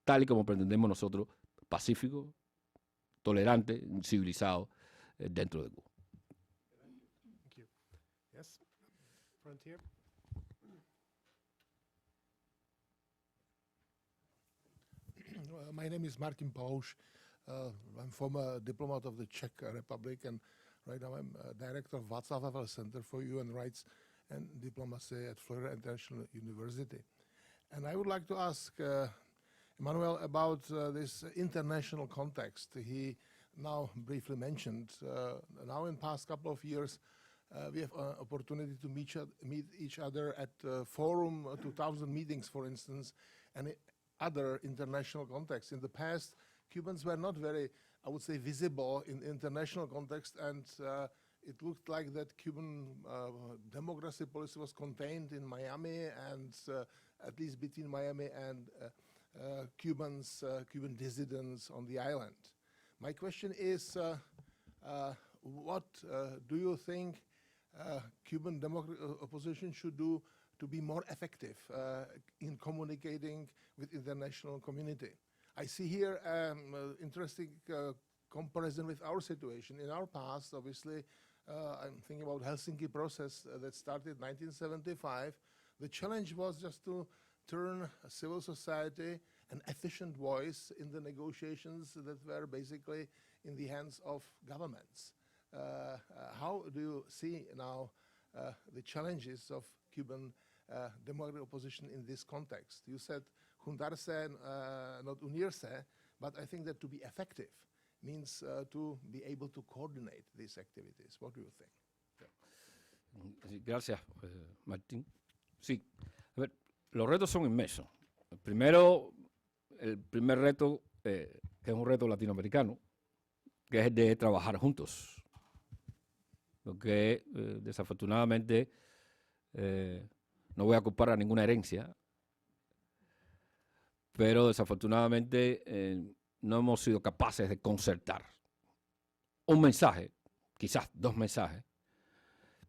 tal y como pretendemos nosotros, pacífico, tolerante, civilizado dentro de Cuba. Thank you. Yes, Frontier. My name is Martin Pausch. I'm former diplomat of the Czech Republic, and right now I'm director of Václav Havel Center for UN Rights and Diplomacy at Florida International University. And I would like to ask Emmanuel about this international context he now briefly mentioned. Now in past couple of years, we have an opportunity to meet each other at Forum 2000 meetings, for instance, and other international contexts. In the past, Cubans were not very, I would say, visible in international context, and it looked like that Cuban democracy policy was contained in Miami, and at least between Miami and Cuban dissidents on the island. My question is, what do you think Cuban opposition should do to be more effective in communicating with international community? I see here interesting comparison with our situation. In our past, obviously, I'm thinking about Helsinki process that started in 1975. The challenge was just to turn civil society, an efficient voice in the negotiations that were basically in the hands of governments. How do you see now the challenges of Cuban democratic opposition in this context? You said juntarse, not unirse, but I think that to be effective means to be able to coordinate these activities. What do you think? Sí, gracias, Martín. Sí, a ver, los retos son inmensos. Primero, el primer reto, que es un reto latinoamericano, que es el de trabajar juntos. Lo que desafortunadamente no voy a culpar a ninguna herencia, pero desafortunadamente no hemos sido capaces de concertar un mensaje, quizás dos mensajes,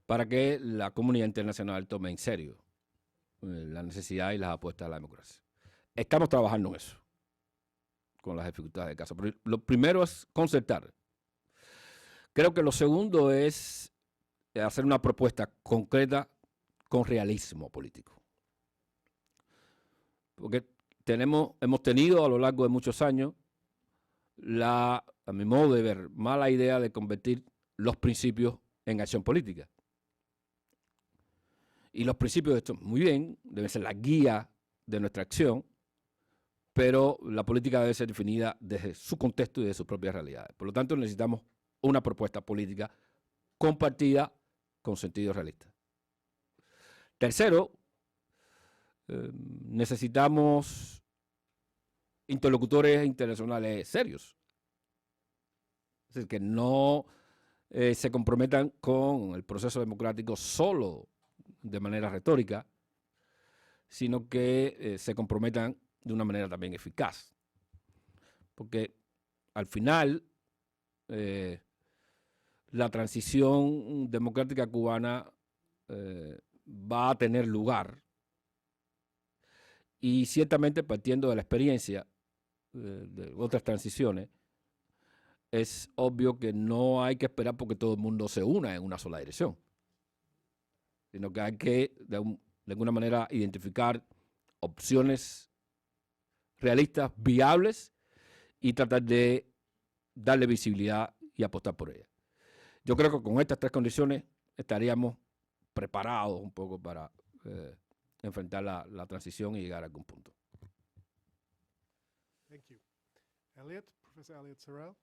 para que la comunidad internacional tome en serio la necesidad y las apuestas a la democracia. Estamos trabajando en eso, con las dificultades de caso. Pero lo primero es concertar. Creo que lo segundo es hacer una propuesta concreta con realismo político. Porque hemos tenido a lo largo de muchos años a mi modo de ver, mala idea de convertir los principios en acción política. Y los principios de esto, muy bien, deben ser la guía de nuestra acción, pero la política debe ser definida desde su contexto y de sus propias realidades. Por lo tanto, necesitamos una propuesta política compartida con sentido realista. Tercero, necesitamos interlocutores internacionales serios. Es decir, que no se comprometan con el proceso democrático solo de manera retórica, sino que se comprometan de una manera también eficaz. Porque al final la transición democrática cubana va a tener lugar, y ciertamente partiendo de la experiencia de otras transiciones, es obvio que no hay que esperar porque todo el mundo se una en una sola dirección, sino que hay que de alguna manera identificar opciones realistas, viables, y tratar de darle visibilidad y apostar por ellas. Yo creo que con estas tres condiciones estaríamos preparados un poco para enfrentar la transición y llegar a algún punto. Thank you. Elliot, Professor Elliot Sorrell.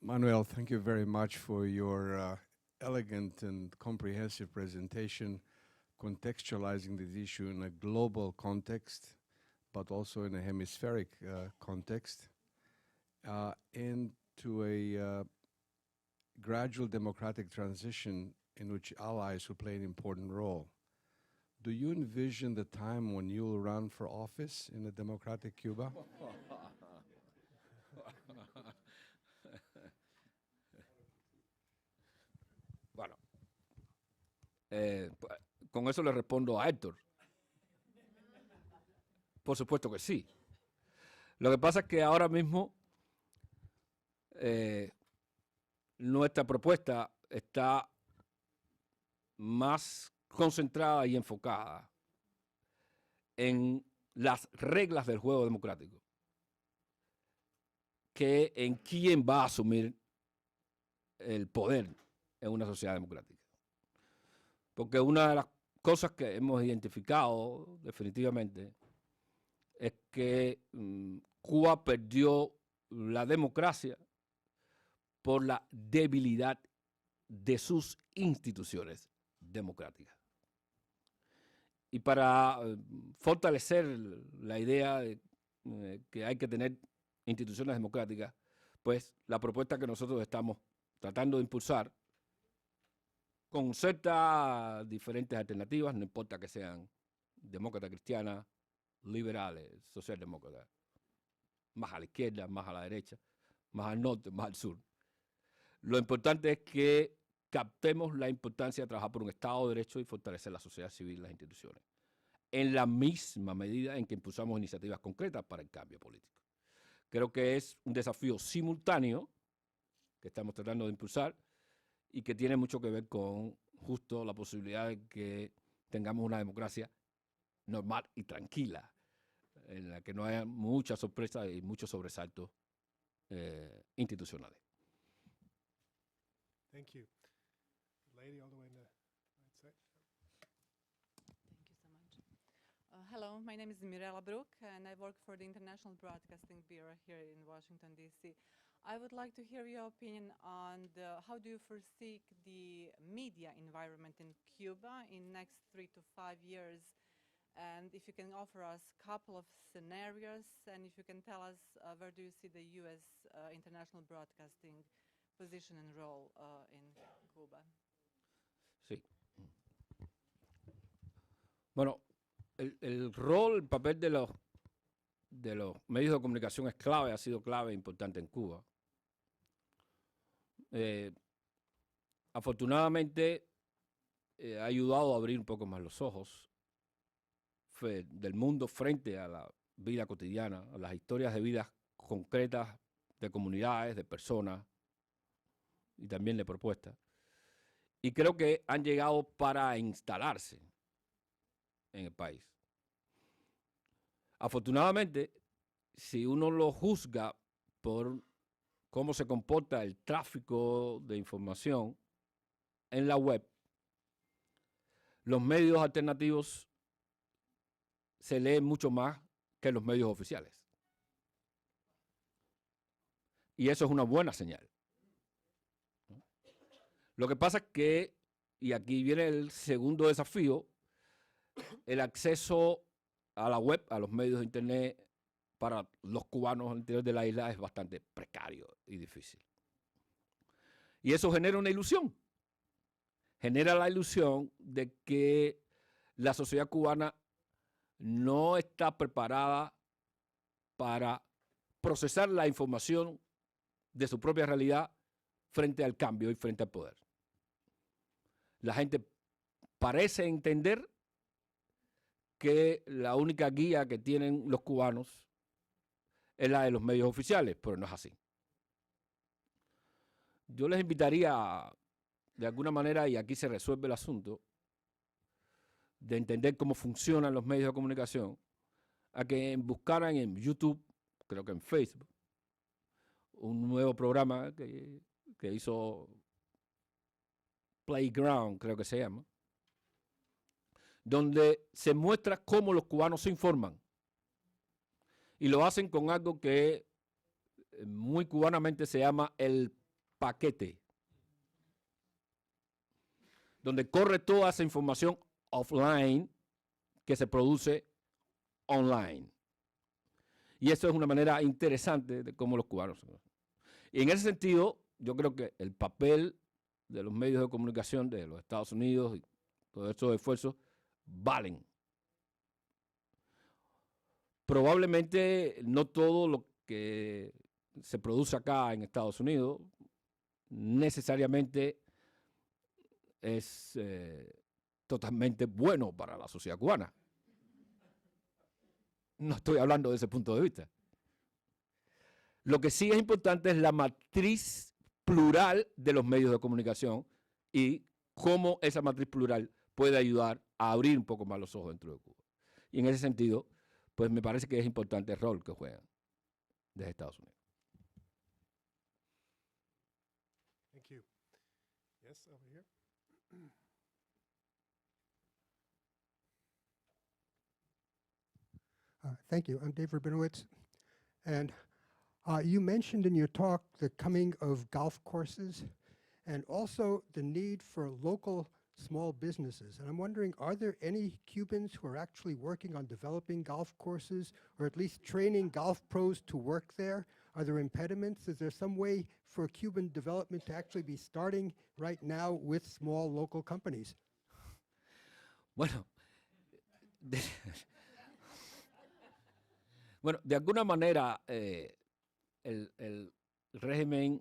Manuel, thank you very much for your elegant and comprehensive presentation, contextualizing this issue in a global context, but also in a hemispheric context, and to a gradual democratic transition in which allies will play an important role. Do you envision the time when you'll run for office in a democratic Cuba? Bueno, con eso le respondo a Héctor. Por supuesto que sí. Lo que pasa es que ahora mismo nuestra propuesta está más concentrada y enfocada en las reglas del juego democrático que en quién va a asumir el poder en una sociedad democrática. Porque una de las cosas que hemos identificado definitivamente es que Cuba perdió la democracia por la debilidad de sus instituciones democráticas. Y para fortalecer la idea de que hay que tener instituciones democráticas, pues la propuesta que nosotros estamos tratando de impulsar concerta diferentes alternativas, no importa que sean demócratas cristianas, liberales, socialdemócratas, más a la izquierda, más a la derecha, más al norte, más al sur. Lo importante es que captemos la importancia de trabajar por un Estado de Derecho y fortalecer la sociedad civil y las instituciones, en la misma medida en que impulsamos iniciativas concretas para el cambio político. Creo que es un desafío simultáneo que estamos tratando de impulsar y que tiene mucho que ver con justo la posibilidad de que tengamos una democracia normal y tranquila, en la que no haya muchas sorpresas y muchos sobresaltos institucionales. Thank you. Lady all the way in the right side. Thank you so much. Hello, my name is Mirella Brook, and I work for the International Broadcasting Bureau here in Washington, D.C. I would like to hear your opinion on how do you foresee the media environment in Cuba in next 3 to 5 years, and if you can offer us a couple of scenarios, and if you can tell us where do you see the U.S. International Broadcasting position and role in Cuba. Sí. Bueno, el rol, el papel de los medios de comunicación es clave, ha sido clave e importante en Cuba. Afortunadamente, ha ayudado a abrir un poco más los ojos del mundo frente a la vida cotidiana, a las historias de vidas concretas de comunidades, de personas y también de propuestas. Y creo que han llegado para instalarse en el país. Afortunadamente, si uno lo juzga por cómo se comporta el tráfico de información en la web, los medios alternativos se leen mucho más que los medios oficiales. Y eso es una buena señal. Lo que pasa es que, y aquí viene el segundo desafío, el acceso a la web, a los medios de internet, para los cubanos al interior de la isla es bastante precario y difícil. Y eso genera una ilusión. Genera la ilusión de que la sociedad cubana no está preparada para procesar la información de su propia realidad frente al cambio y frente al poder. La gente parece entender que la única guía que tienen los cubanos es la de los medios oficiales, pero no es así. Yo les invitaría, de alguna manera, y aquí se resuelve el asunto, de entender cómo funcionan los medios de comunicación, a que buscaran en YouTube, creo que en Facebook, un nuevo programa que hizo Playground, creo que se llama, donde se muestra cómo los cubanos se informan. Y lo hacen con algo que muy cubanamente se llama el paquete, donde corre toda esa información offline que se produce online. Y eso es una manera interesante de cómo los cubanos. Y en ese sentido, yo creo que el papel de los medios de comunicación de los Estados Unidos y todos estos esfuerzos valen. Probablemente no todo lo que se produce acá en Estados Unidos necesariamente es totalmente bueno para la sociedad cubana. No estoy hablando de ese punto de vista. Lo que sí es importante es la matriz plural de los medios de comunicación y cómo esa matriz plural puede ayudar a abrir un poco más los ojos dentro de Cuba. Y en ese sentido, pues me parece que es importante el rol que juegan desde Estados Unidos. Thank you. Yes, over here. Thank you. I'm Dave Rabinowitz. And you mentioned in your talk the coming of golf courses and also the need for local small businesses. And I'm wondering, are there any Cubans who are actually working on developing golf courses or at least training golf pros to work there? Are there impediments? Is there some way for Cuban development to actually be starting right now with small local companies? Bueno, de alguna manera el régimen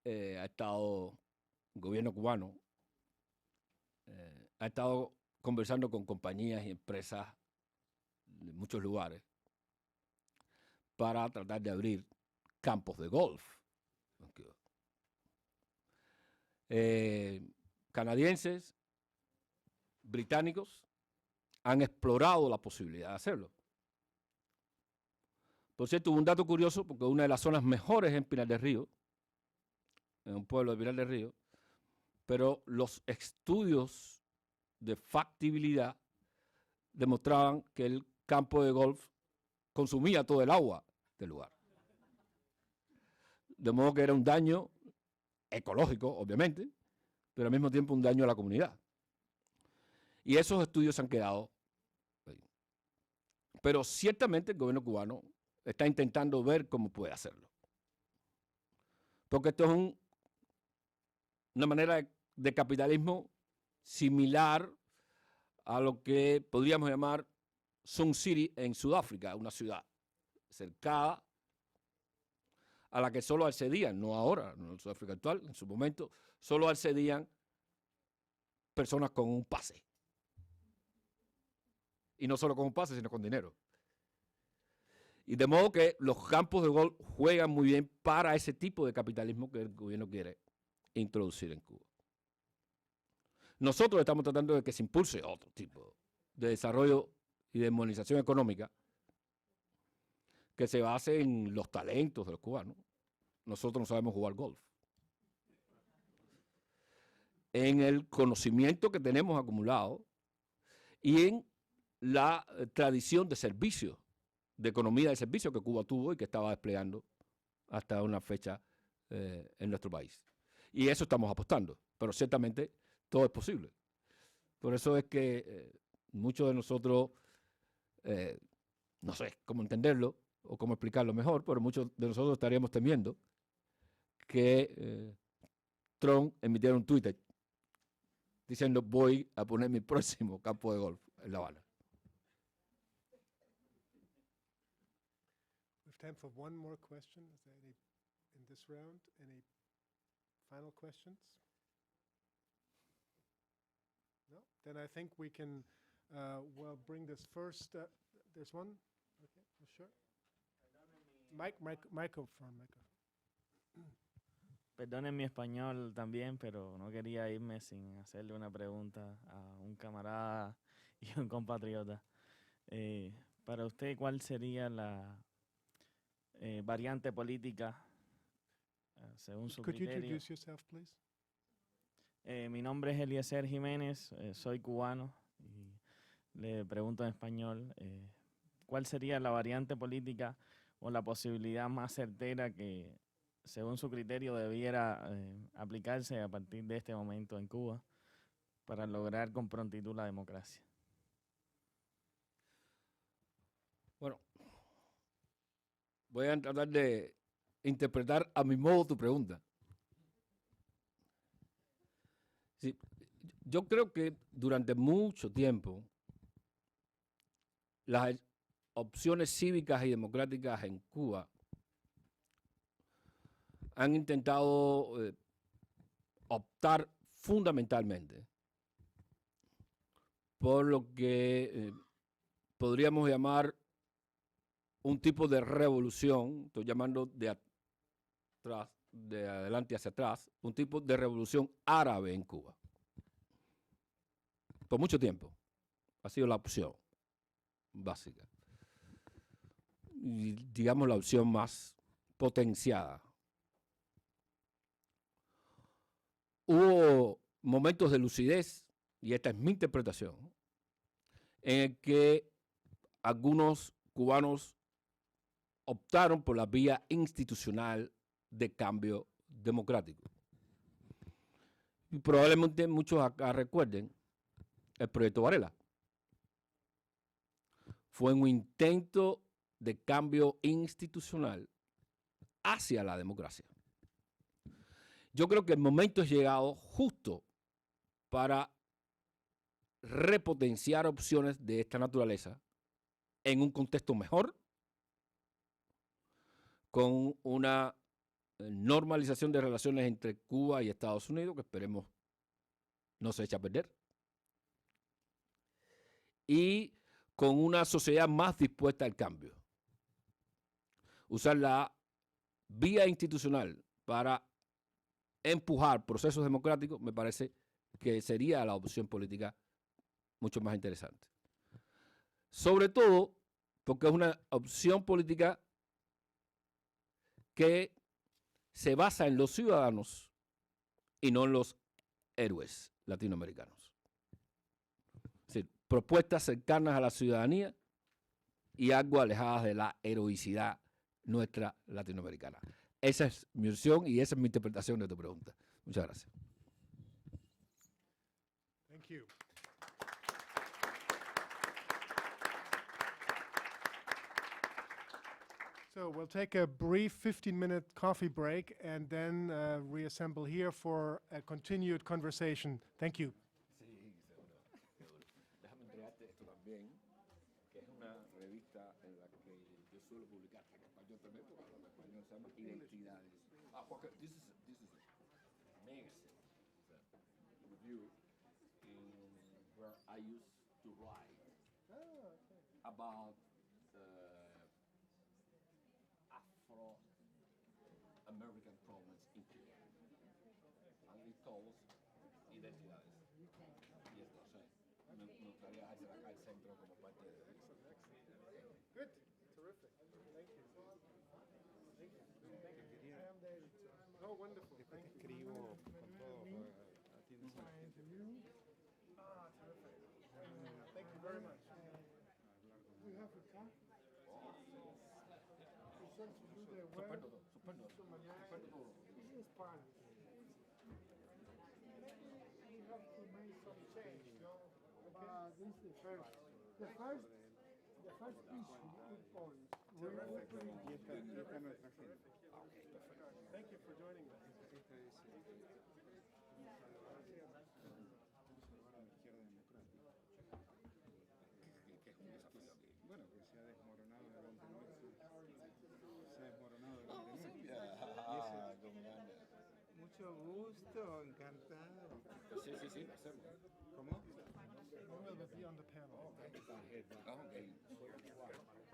ha estado, el gobierno cubano, ha estado conversando con compañías y empresas de muchos lugares para tratar de abrir campos de golf. canadienses, británicos, han explorado la posibilidad de hacerlo. Por cierto, hubo un dato curioso, porque una de las zonas mejores en Pinar del Río, en un pueblo de Pinar del Río, pero los estudios de factibilidad demostraban que el campo de golf consumía todo el agua del lugar. De modo que era un daño ecológico, obviamente, pero al mismo tiempo un daño a la comunidad. Y esos estudios han quedado ahí. Pero ciertamente el gobierno cubano está intentando ver cómo puede hacerlo. Porque esto es una manera de capitalismo similar a lo que podríamos llamar Sun City en Sudáfrica, una ciudad cercada a la que solo accedían, no ahora, no en Sudáfrica actual, en su momento, solo accedían personas con un pase. Y no solo con un pase, sino con dinero. Y de modo que los campos de golf juegan muy bien para ese tipo de capitalismo que el gobierno quiere introducir en Cuba. Nosotros estamos tratando de que se impulse otro tipo de desarrollo y de modernización económica que se base en los talentos de los cubanos. Nosotros no sabemos jugar golf. En el conocimiento que tenemos acumulado y en la tradición de servicios, de economía de servicios que Cuba tuvo y que estaba desplegando hasta una fecha en nuestro país. Y eso estamos apostando, pero ciertamente todo es posible. Por eso es que muchos de nosotros, no sé cómo entenderlo o cómo explicarlo mejor, pero muchos de nosotros estaríamos temiendo que Trump emitiera un Twitter diciendo voy a poner mi próximo campo de golf en La Habana. We have time for one more question. Is there any in this round? Any final questions? No? Then I think we can, well, bring this first. There's one? Okay, sure. Microphone. Perdonen mi español también, pero no quería irme sin hacerle una pregunta a un camarada y un compatriota. Para usted, ¿cuál sería la variante política según su Could you criterio? introduce yourself, please? Mi nombre es Eliezer Jiménez, soy cubano y le pregunto en español, ¿cuál sería la variante política o la posibilidad más certera que, según su criterio, debiera aplicarse a partir de este momento en Cuba para lograr con prontitud la democracia? Bueno, voy a tratar de interpretar a mi modo tu pregunta. Sí, yo creo que durante mucho tiempo las opciones cívicas y democráticas en Cuba han intentado optar fundamentalmente por lo que podríamos llamar un tipo de revolución, estoy llamando de atrás, de adelante hacia atrás, un tipo de revolución árabe en Cuba. Por mucho tiempo ha sido la opción básica. Y digamos la opción más potenciada. Hubo momentos de lucidez, y esta es mi interpretación, en el que algunos cubanos optaron por la vía institucional de cambio democrático. Y probablemente muchos acá recuerden el proyecto Varela. Fue un intento de cambio institucional hacia la democracia. Yo creo que el momento es llegado justo para repotenciar opciones de esta naturaleza en un contexto mejor, con una normalización de relaciones entre Cuba y Estados Unidos, que esperemos no se eche a perder, y con una sociedad más dispuesta al cambio. Usar la vía institucional para empujar procesos democráticos, me parece que sería la opción política mucho más interesante. Sobre todo porque es una opción política que se basa en los ciudadanos y no en los héroes latinoamericanos. Es decir, propuestas cercanas a la ciudadanía y algo alejadas de la heroicidad nuestra latinoamericana. Esa es mi visión y esa es mi interpretación de tu pregunta. Muchas gracias. Thank you. So we'll take a brief 15-minute coffee break and then reassemble here for a continued conversation. Thank you. Sí, seguro, seguro. Déjame entregarte esto también, que es una revista en la que yo suelo publicar en español también, porque hablo en español, se llama Identidades. Porque this is a magazine, review, where I used to write about Afro-American problems in Chile. And it calls Identidades. Y esto, o sea, me gustaría hacer acá el centro como parte de eso. Good. Terrific. Thank you. Thank you. I am David. Oh, wonderful. Thank you. Escribo con todo. Ah, terrific. Thank you very much. We have a car. Suspendo todo, suspendo todo. This is part of it. We have to make some change, no? This is the first. The first issue we point. Y esta nuestra gente. Thank you for joining us. Bueno, que se ha desmoronado durante nuestro. Se ha desmoronado durante nuestro. Mucho gusto, encantado. Sí, lo hacemos. ¿Cómo? We will be on the panel.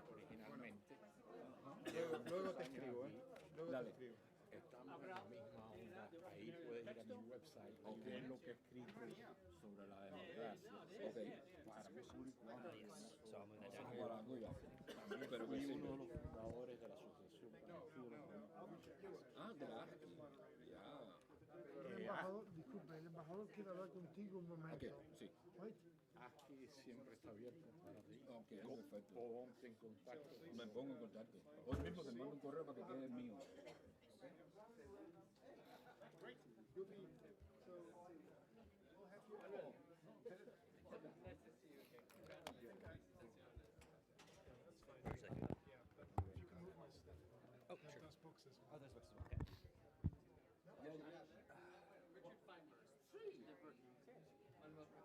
Originalmente. Luego te escribo, ¿eh? Luego Dale. te escribo. Estamos en la misma onda. Ahí puedes ir a mi website y ver lo que he escrito sobre la democracia. Para mi público. También Pero fui que uno sí. de los fundadores de la Asociación Palestina. De la El embajador, disculpe, el embajador quiere hablar contigo un momento. sí. Aquí siempre está abierto para ti. Perfecto. Ponte en contacto. Me pongo en contacto. Hoy mismo te mando un correo para que quede mío.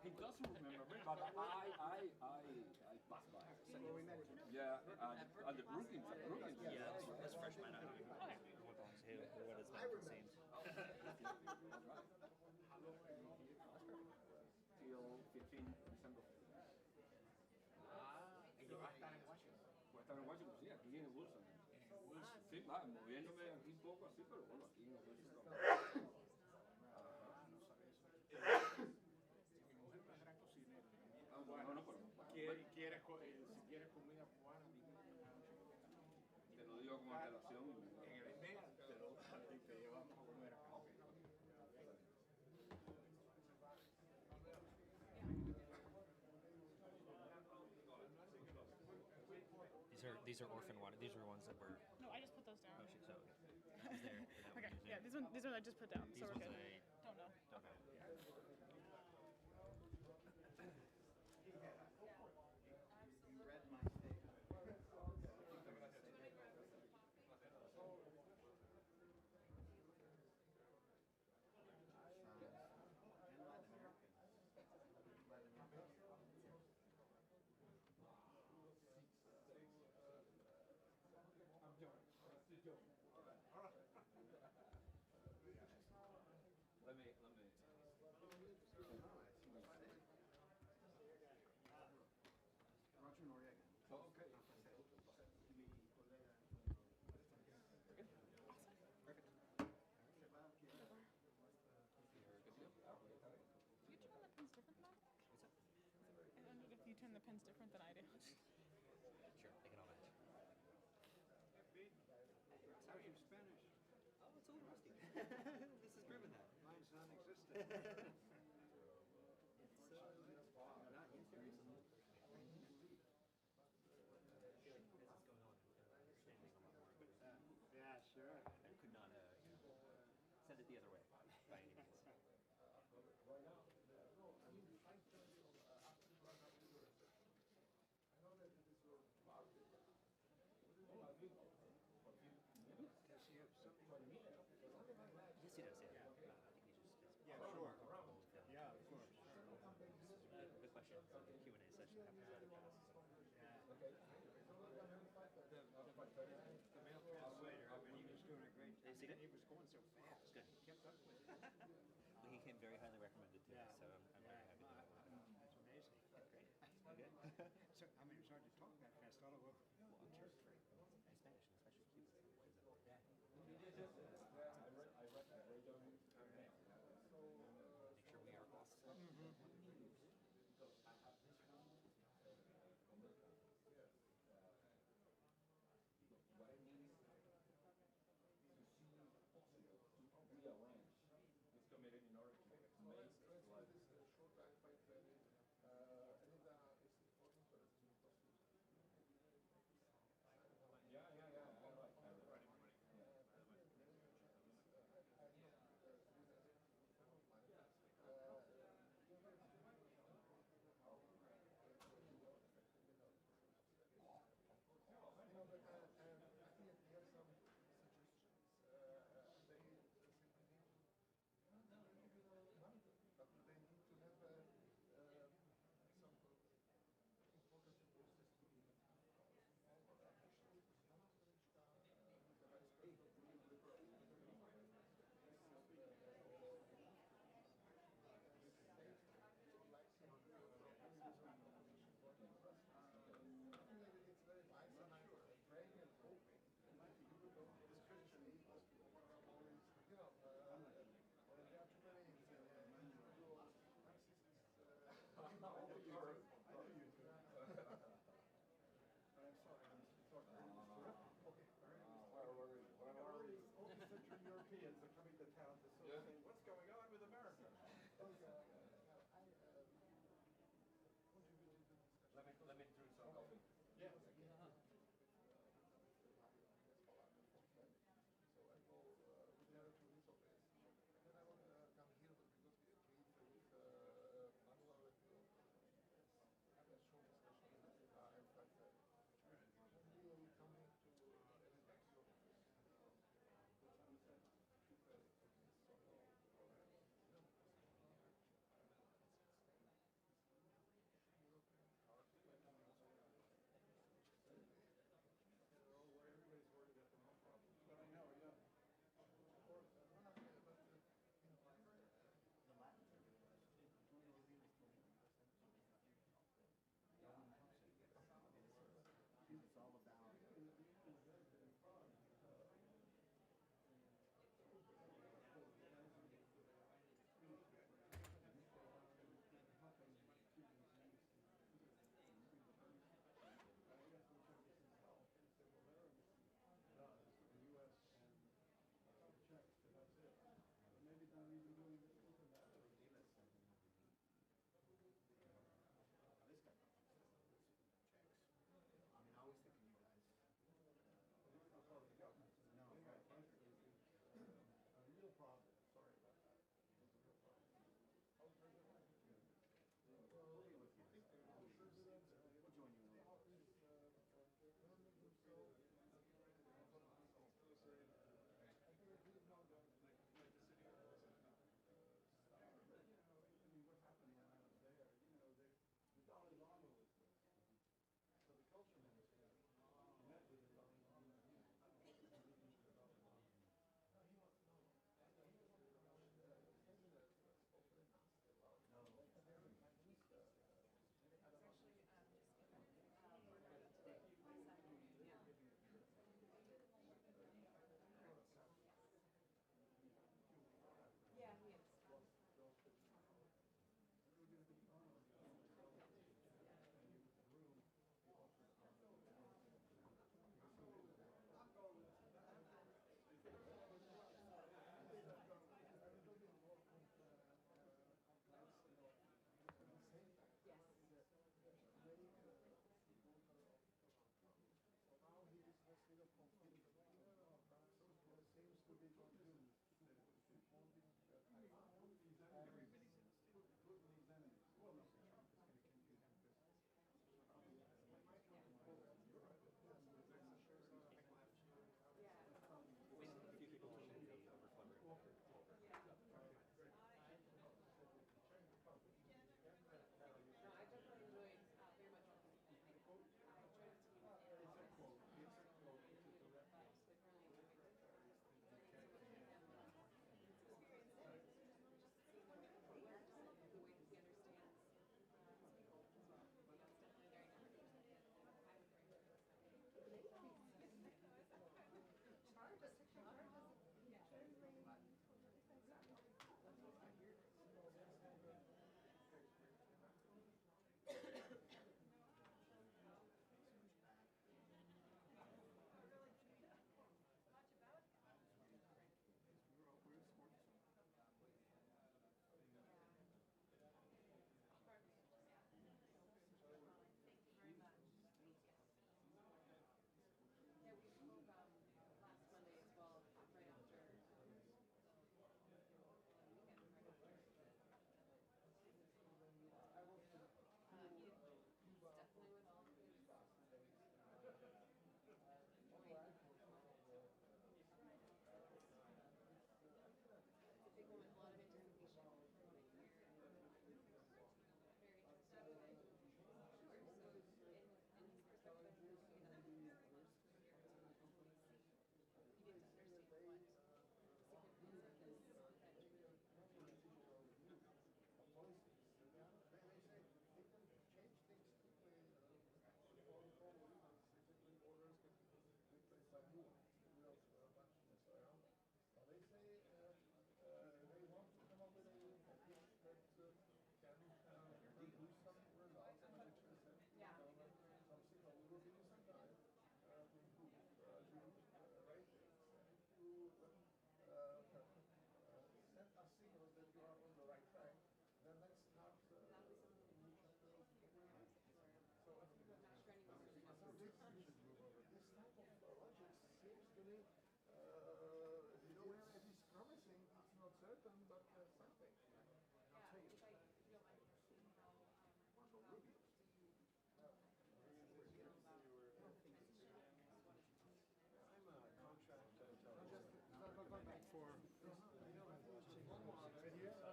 He doesn't remember me, but I passed by. Yeah, and the Brookings. Yeah, as freshmen, I don't know what is that the same. Till 15 December. ¿Y va a estar en Washington? Voy a estar en Washington, sí, aquí en Wilson. Sí, moviéndome aquí un poco así, pero bueno, aquí en Wilson. Si quieres comida cubana, te lo digo con antelación. en el email te llevamos a comer acá. These are orphan water. These are ones that were. No, I just put those down. Oh, so is there? Okay, yeah, these ones I just put down, These so we're ones good. Don't know. Okay. sounds different than I do. Sure, they can all match. How's your Spanish? Oh, it's a little rusty. This has proven that. Mine's non-existent. It's not used very recently. I feel like as it's going on, I'm understanding a lot more. Yeah, sure. I could not, send it the other way by any means. Does he have something? Yes, he does. Yeah. I think he just is Yeah, far sure. more comfortable with Yeah, of course. the questions and the Q&A session happens at a pass. The male translator, I mean, he was doing a great job. Is he good? He was going so fast. Good. He kept up with it. Well, he came very highly recommended to us, so I'm very happy to have him. That's amazing. Great. Okay. So, I mean, it's hard to talk that fast all over. Well, I'm sure for Spanish, and especially Cuban. Make sure we are boss. Europeans are coming to town to sort of say, what's going on with America? Let me drink some coffee. Yeah.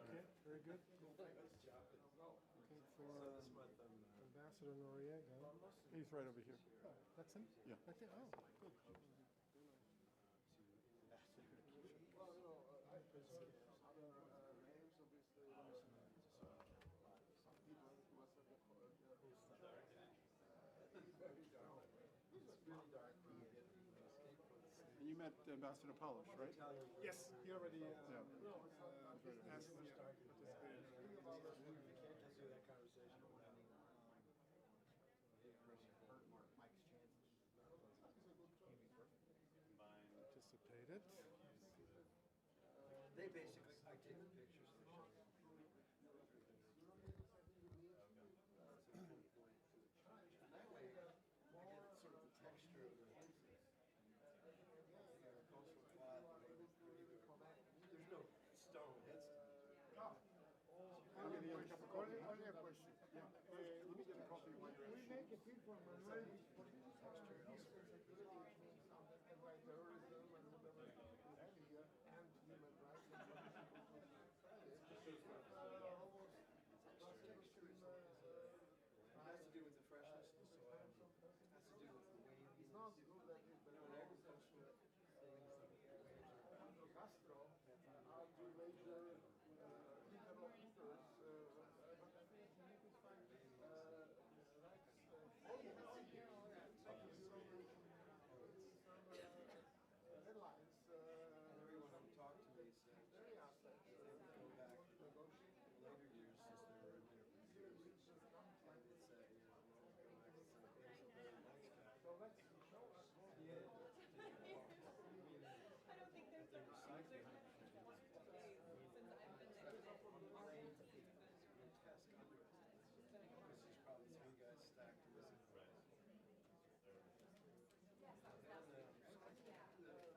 Okay, very good. Looking for Ambassador Noriega. He's right over here. That's him? Yeah. Right there? Oh, good. And you met Ambassador Polish, right? Yes, he already asked me to Yeah. participate. Participated. They basically, I take the pictures to show you. And that way, I get sort of the texture of the coastal flat. There's no stone. Only a question. Yeah. Let me get a copy while you're We make a people Manuel It has to do with the freshness of the soil. It has to do with the waviness. It's not good that it, but You know, in agricultural things, the waves are Castro, are the major interlocutors. Headlines. And everyone who talked to me said they would go back in later years since they were in their years. And they'd say, you know, go back and say, there's a very nice guy. So let's show us. Yeah. I don't think there's a recycling. Because there's probably three guys stacked in this. So I, U.S. intelligence community is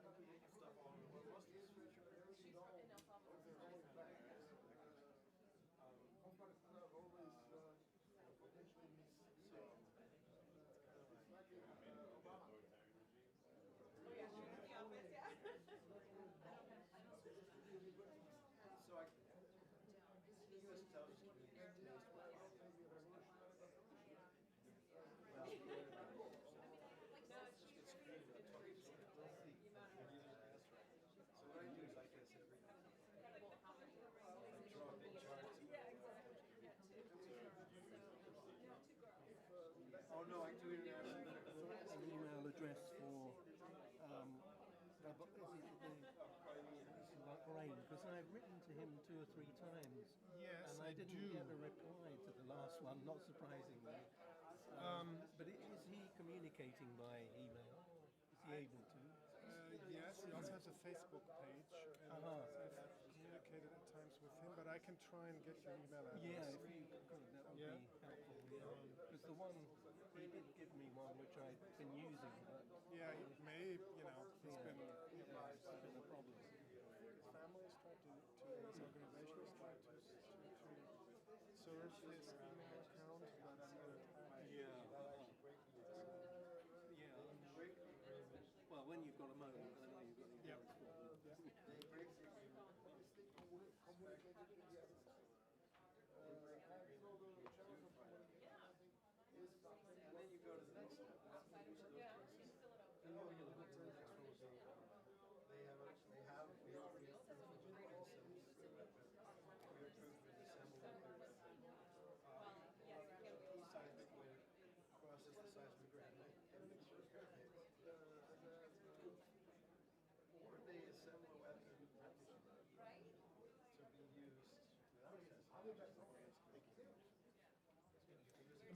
So what I do is I guess everything. I draw big charts. Oh no, I do international. An email address for Bahrain, because I've written to him 2 or 3 times. Yes, and I didn't do. get a reply to the last one, not surprisingly. But is he communicating by email? Is he able to? Yes, he also has a Facebook page, and I've communicated at times with him, but I can try and get your email address. Yeah, if you could, that would Yeah. be helpful. Because the one, he did give me one which I've been using, but Yeah, he may, you know, he's Yeah. been, It's been a problem. his family is trying to his organization is trying to serve his email account, but I'm not Well, when you've got a moment, I know you've got to Yep. And then you go to the next step. That's when you start process. Then you go to the next one. They have we approved for seismic way to process the seismic granite and make sure it's good. Or they assemble a weapon to be used without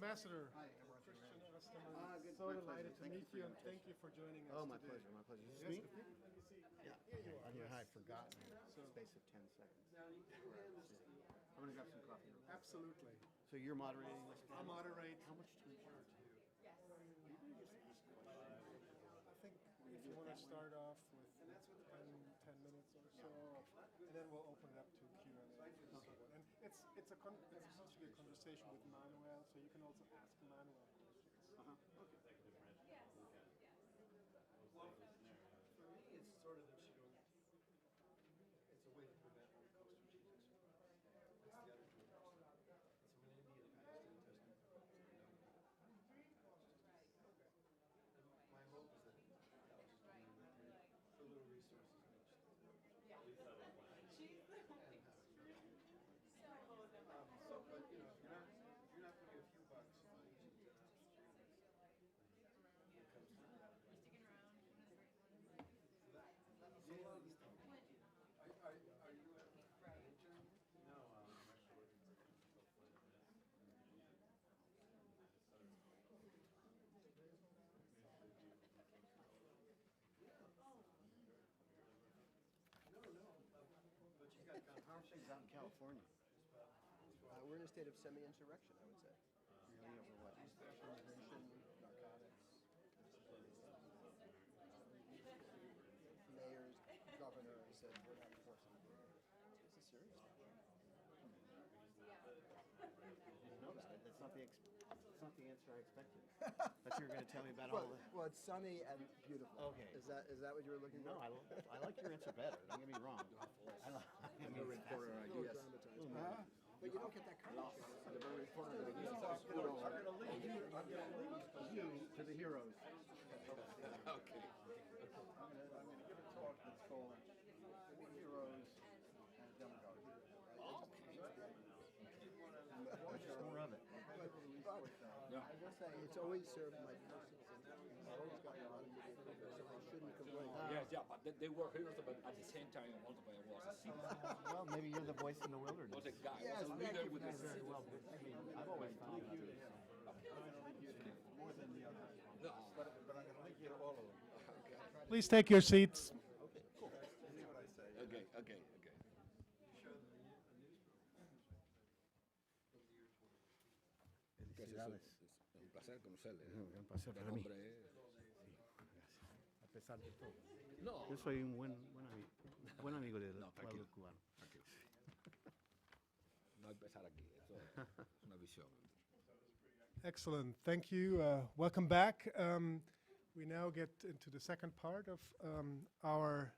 Ambassador Hi, Christian Osterman, good. so My delighted pleasure. to Thank you meet for you, your and thank you for joining us Oh, my today. pleasure, my pleasure. Is Yes, this me? Yeah, Yeah. here you are. And yes. I've forgotten in So- the space of 10 seconds. I'm going to grab some coffee. Absolutely. So you're moderating this? I'll moderate. How much do you charge? I think if you want to start off with 10 minutes or so, and then we'll open it up to Q&A. And it's It's essentially a conversation with Manuel, so you can also ask Manuel questions. Okay. Well, for me, it's sort of it's a way to prevent what we call strategic surprise. That's the other thing. So when India-Pakistan my hope is that that'll just mean that the little resources reach. So, but you know, if you're not putting a few bucks on each of the tasks, it comes to that. So a lot of these things. Are you an intern? No, I'm actually working for but you got How are things out in California? We're in a state of semi-insurrection, I would say. Really over what? Immigration, narcotics, mayors, governor said we're not enforcing it. This is serious. No, that's not the answer I expected. But you were going to tell me about all the. Well, it's sunny and beautiful. Okay. Is that what you were looking for? No, I like your answer better. Don't get me wrong. I'm a reporter, I guess. But you don't get that kind of chance. I'm a reporter, I guess. I'm going to lead you to the heroes. Okay. I'm going to give a talk that's called Four Heroes and a Demagogue. More of it. I will say, it's always served my purpose. I've always gotten a lot of media coverage, so I shouldn't complain. Yeah, but they were heroes, but at the same time, also I was a citizen. Well, maybe you're the voice in the wilderness. Was a guy, Yes, was a thank leader you with his very well. I mean, I've always found that. More than the others. But I'm going to link you to all of them. Okay. Please take your seats. Okay, cool. See what I say. Okay. Felicidades. Es un placer conocerle. Un placer para mí. A pesar de todo. No. Yo soy un buen amigo del pueblo cubano. No empezar aquí, eso es una visión. Excellent. Thank you. Welcome back. We now get into the second part of our